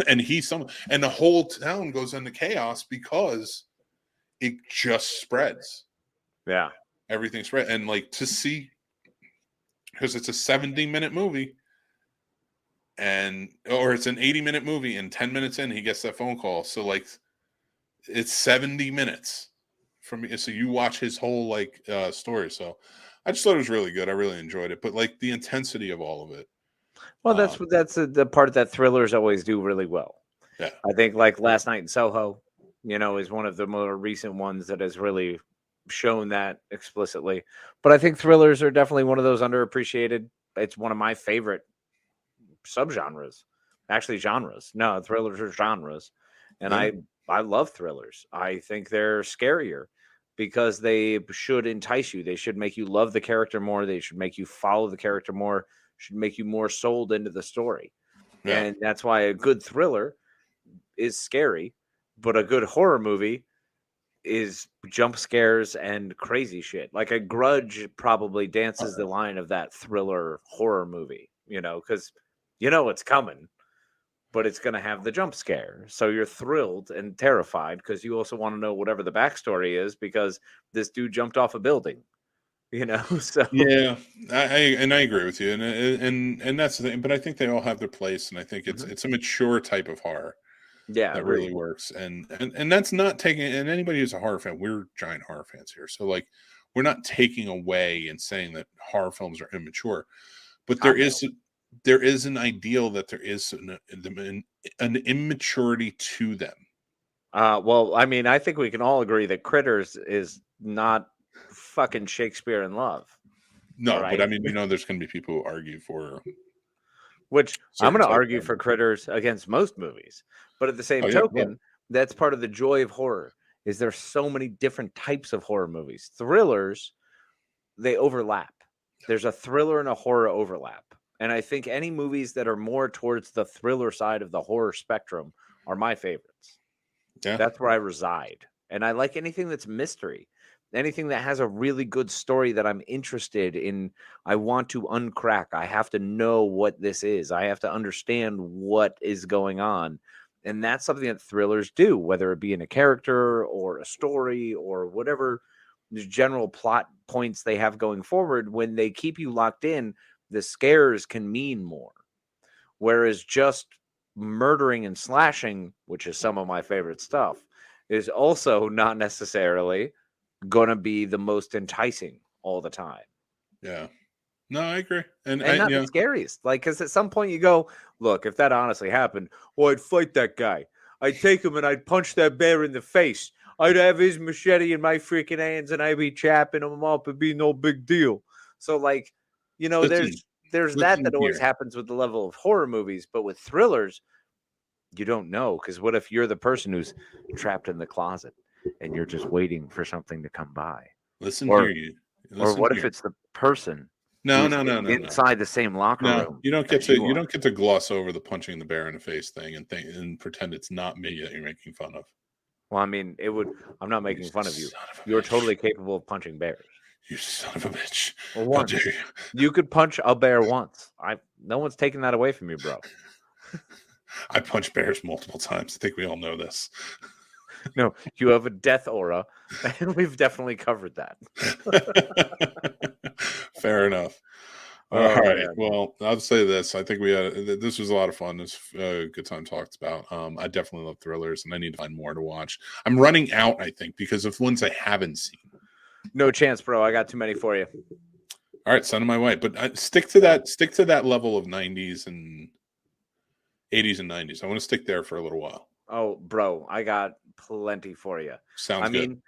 and the whole town goes into chaos because it just spreads. Yeah. Everything spread. And like to see, because it's a 70-minute movie or it's an 80-minute movie and 10 minutes in, he gets that phone call. So like, it's 70 minutes from me. So you watch his whole like story. So I just thought it was really good. I really enjoyed it, but like the intensity of all of it. Well, that's the part that thrillers always do really well. Yeah, I think like Last Night in Soho, is one of the more recent ones that has really shown that explicitly. But I think thrillers are definitely one of those underappreciated. It's one of my favorite subgenres, actually genres. No, thrillers are genres, and I love thrillers. I think they're scarier, because they should entice you. They should make you love the character more. They should make you follow the character more, should make you more sold into the story. Yeah. And that's why a good thriller is scary, but a good horror movie is jump scares and crazy shit. Like a Grudge probably dances the line of that thriller horror movie, because it's coming. but it's going to have the jump scare. So you're thrilled and terrified because you also want to know whatever the backstory is because this dude jumped off a building, So Yeah, I agree with you, and that's the thing. But I think they all have their place, and I think it's a mature type of horror yeah, that agreed. really works. And that's not taking. And anybody who's a horror fan, we're giant horror fans here, so like we're not taking away and saying that horror films are immature, but there is an ideal that there is an immaturity to them. Well, I mean, I think we can all agree that Critters is not fucking Shakespeare in Love. No, right? but I mean, there's going to be people who argue for. Which I'm certain going to type argue of- for Critters against most movies. But at the same Oh, yeah, token, well. that's part of the joy of horror. Is there's so many different types of horror movies. Thrillers, they overlap. There's a thriller and a horror overlap. And I think any movies that are more towards the thriller side of the horror spectrum are my favorites. Yeah. That's where I reside. And I like anything that's mystery. Anything that has a really good story that I'm interested in. I want to uncrack. I have to know what this is. I have to understand what is going on. And that's something that thrillers do, whether it be in a character or a story or whatever general plot points they have going forward. When they keep you locked in, the scares can mean more. Whereas just murdering and slashing, which is some of my favorite stuff, is also not necessarily going to be the most enticing all the time. Yeah. No, I agree. And not the scariest. Like, because at some point you go, look, if that honestly happened, I'd fight that guy. I'd take him and I'd punch that bear in the face. I'd have his machete in my freaking hands and I'd be chapping him up. It'd be no big deal. So, like, there's that always happens with the level of horror movies. But with thrillers, you don't know. Because what if you're the person who's trapped in the closet and you're just waiting for something to come by? Or what if it's the person? No. Inside the same locker room. You don't get to gloss over the punching the bear in the face thing and pretend it's not me that you're making fun of. Well, I mean, I'm not making fun of you. You're totally capable of punching bears. You son of a bitch. Well, once. You could punch a bear once. No one's taking that away from you, bro. I punch bears multiple times. I think we all know this. No, you have a death aura, and we've definitely covered that. Fair enough. All right. Man. Well, I'll say this. I think this was a lot of fun. This good time talked about. I definitely love thrillers, and I need to find more to watch. I'm running out, I think, because of ones I haven't seen. No chance, bro. I got too many for you. All right, send them my way. But stick to that level of 90s and 80s and 90s. I want to stick there for a little while. Oh, bro, I got plenty for you. Sounds good. I mean,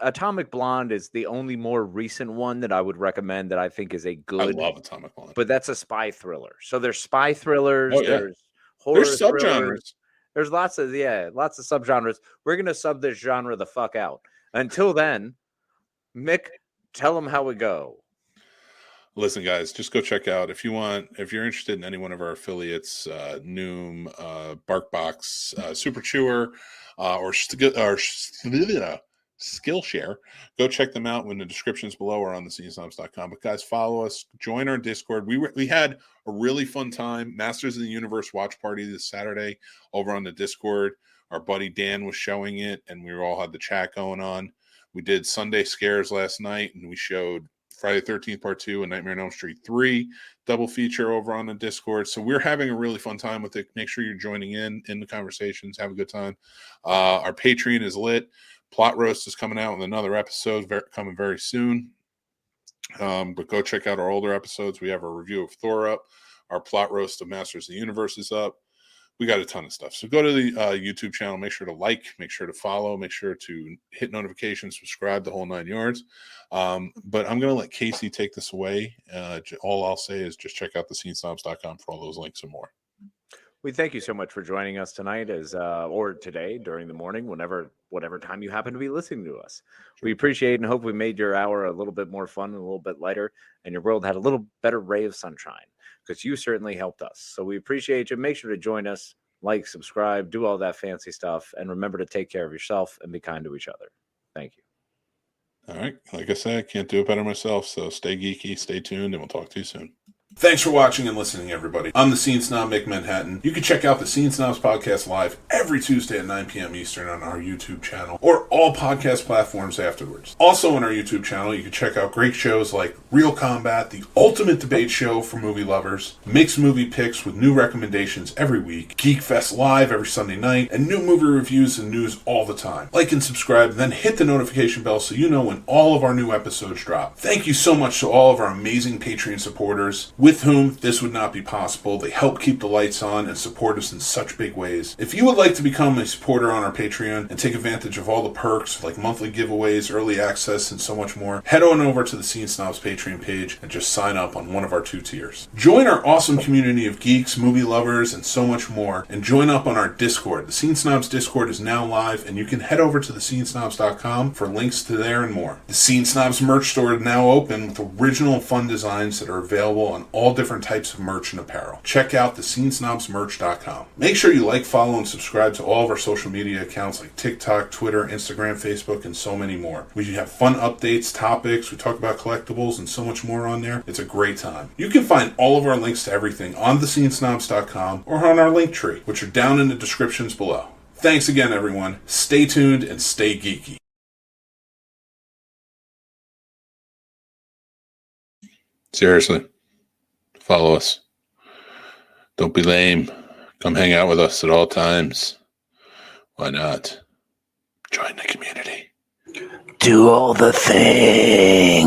Atomic Blonde is the only more recent one that I would recommend that I think is a good. I love Atomic Blonde. But that's a spy thriller. So there's spy thrillers. Oh, yeah. There's horror. There's subgenres. There's lots of subgenres. We're going to sub this genre the fuck out. Until then, Mick, tell them how we go. Listen, guys, just go check out if you're interested in any one of our affiliates, Noom, BarkBox, Super Chewer, or Skillshare. Go check them out in the descriptions below or on thescenesnobs.com. But guys, follow us, join our Discord. We had a really fun time. Masters of the Universe watch party this Saturday over on the Discord. Our buddy Dan was showing it, and we all had the chat going on. We did Sunday Scares last night, and we showed Friday the 13th Part 2 and Nightmare on Elm Street 3 double feature over on the Discord. So we're having a really fun time with it. Make sure you're joining in the conversations. Have a good time. Our Patreon is lit. Plot Roast is coming out with another episode coming very soon. But go check out our older episodes. We have a review of Thor up. Our Plot Roast of Masters of the Universe is up. We got a ton of stuff. So go to the YouTube channel. Make sure to like, make sure to follow, make sure to hit notifications, subscribe, the whole 9 yards. But I'm going to let Casey take this away. All I'll say is just check out thescenesnobs.com for all those links and more. We thank you so much for joining us tonight or today during the morning, whatever time you happen to be listening to us. We appreciate and hope we made your hour a little bit more fun and a little bit lighter, and your world had a little better ray of sunshine, because you certainly helped us. So we appreciate you. Make sure to join us, like, subscribe, do all that fancy stuff, and remember to take care of yourself and be kind to each other. Thank you. All right. Like I said, I can't do it better myself. So stay geeky, stay tuned, and we'll talk to you soon. Thanks for watching and listening, everybody. I'm the Scene Snob Mick Manhattan. You can check out the Scene Snobs Podcast live every Tuesday at 9 p.m. Eastern on our YouTube channel or all podcast platforms afterwards. Also on our YouTube channel, you can check out great shows like Real Combat, the ultimate debate show for movie lovers, mixed movie picks with new recommendations every week, Geek Fest Live every Sunday night, and new movie reviews and news all the time. Like and subscribe, then hit the notification bell so you know when all of our new episodes drop. Thank you so much to all of our amazing Patreon supporters, with whom this would not be possible. They help keep the lights on and support us in such big ways. If you would like to become a supporter on our Patreon and take advantage of all the perks like monthly giveaways, early access, and so much more, head on over to the Scene Snobs Patreon page and just sign up on one of our 2 tiers. Join our awesome community of geeks, movie lovers, and so much more, and join up on our Discord. The Scene Snobs Discord is now live, and you can head over to thescenesnobs.com for links to there and more. The Scene Snobs merch store is now open with original and fun designs that are available on all different types of merch and apparel. Check out thescenesnobsmerch.com. Make sure you like, follow, and subscribe to all of our social media accounts like TikTok, Twitter, Instagram, Facebook, and so many more. We have fun updates, topics, we talk about collectibles, and so much more on there. It's a great time. You can find all of our links to everything on thescenesnobs.com or on our Linktree, which are down in the descriptions below. Thanks again, everyone. Stay tuned and stay geeky. Seriously, follow us. Don't be lame. Come hang out with us at all times. Why not? Join the community. Do all the things.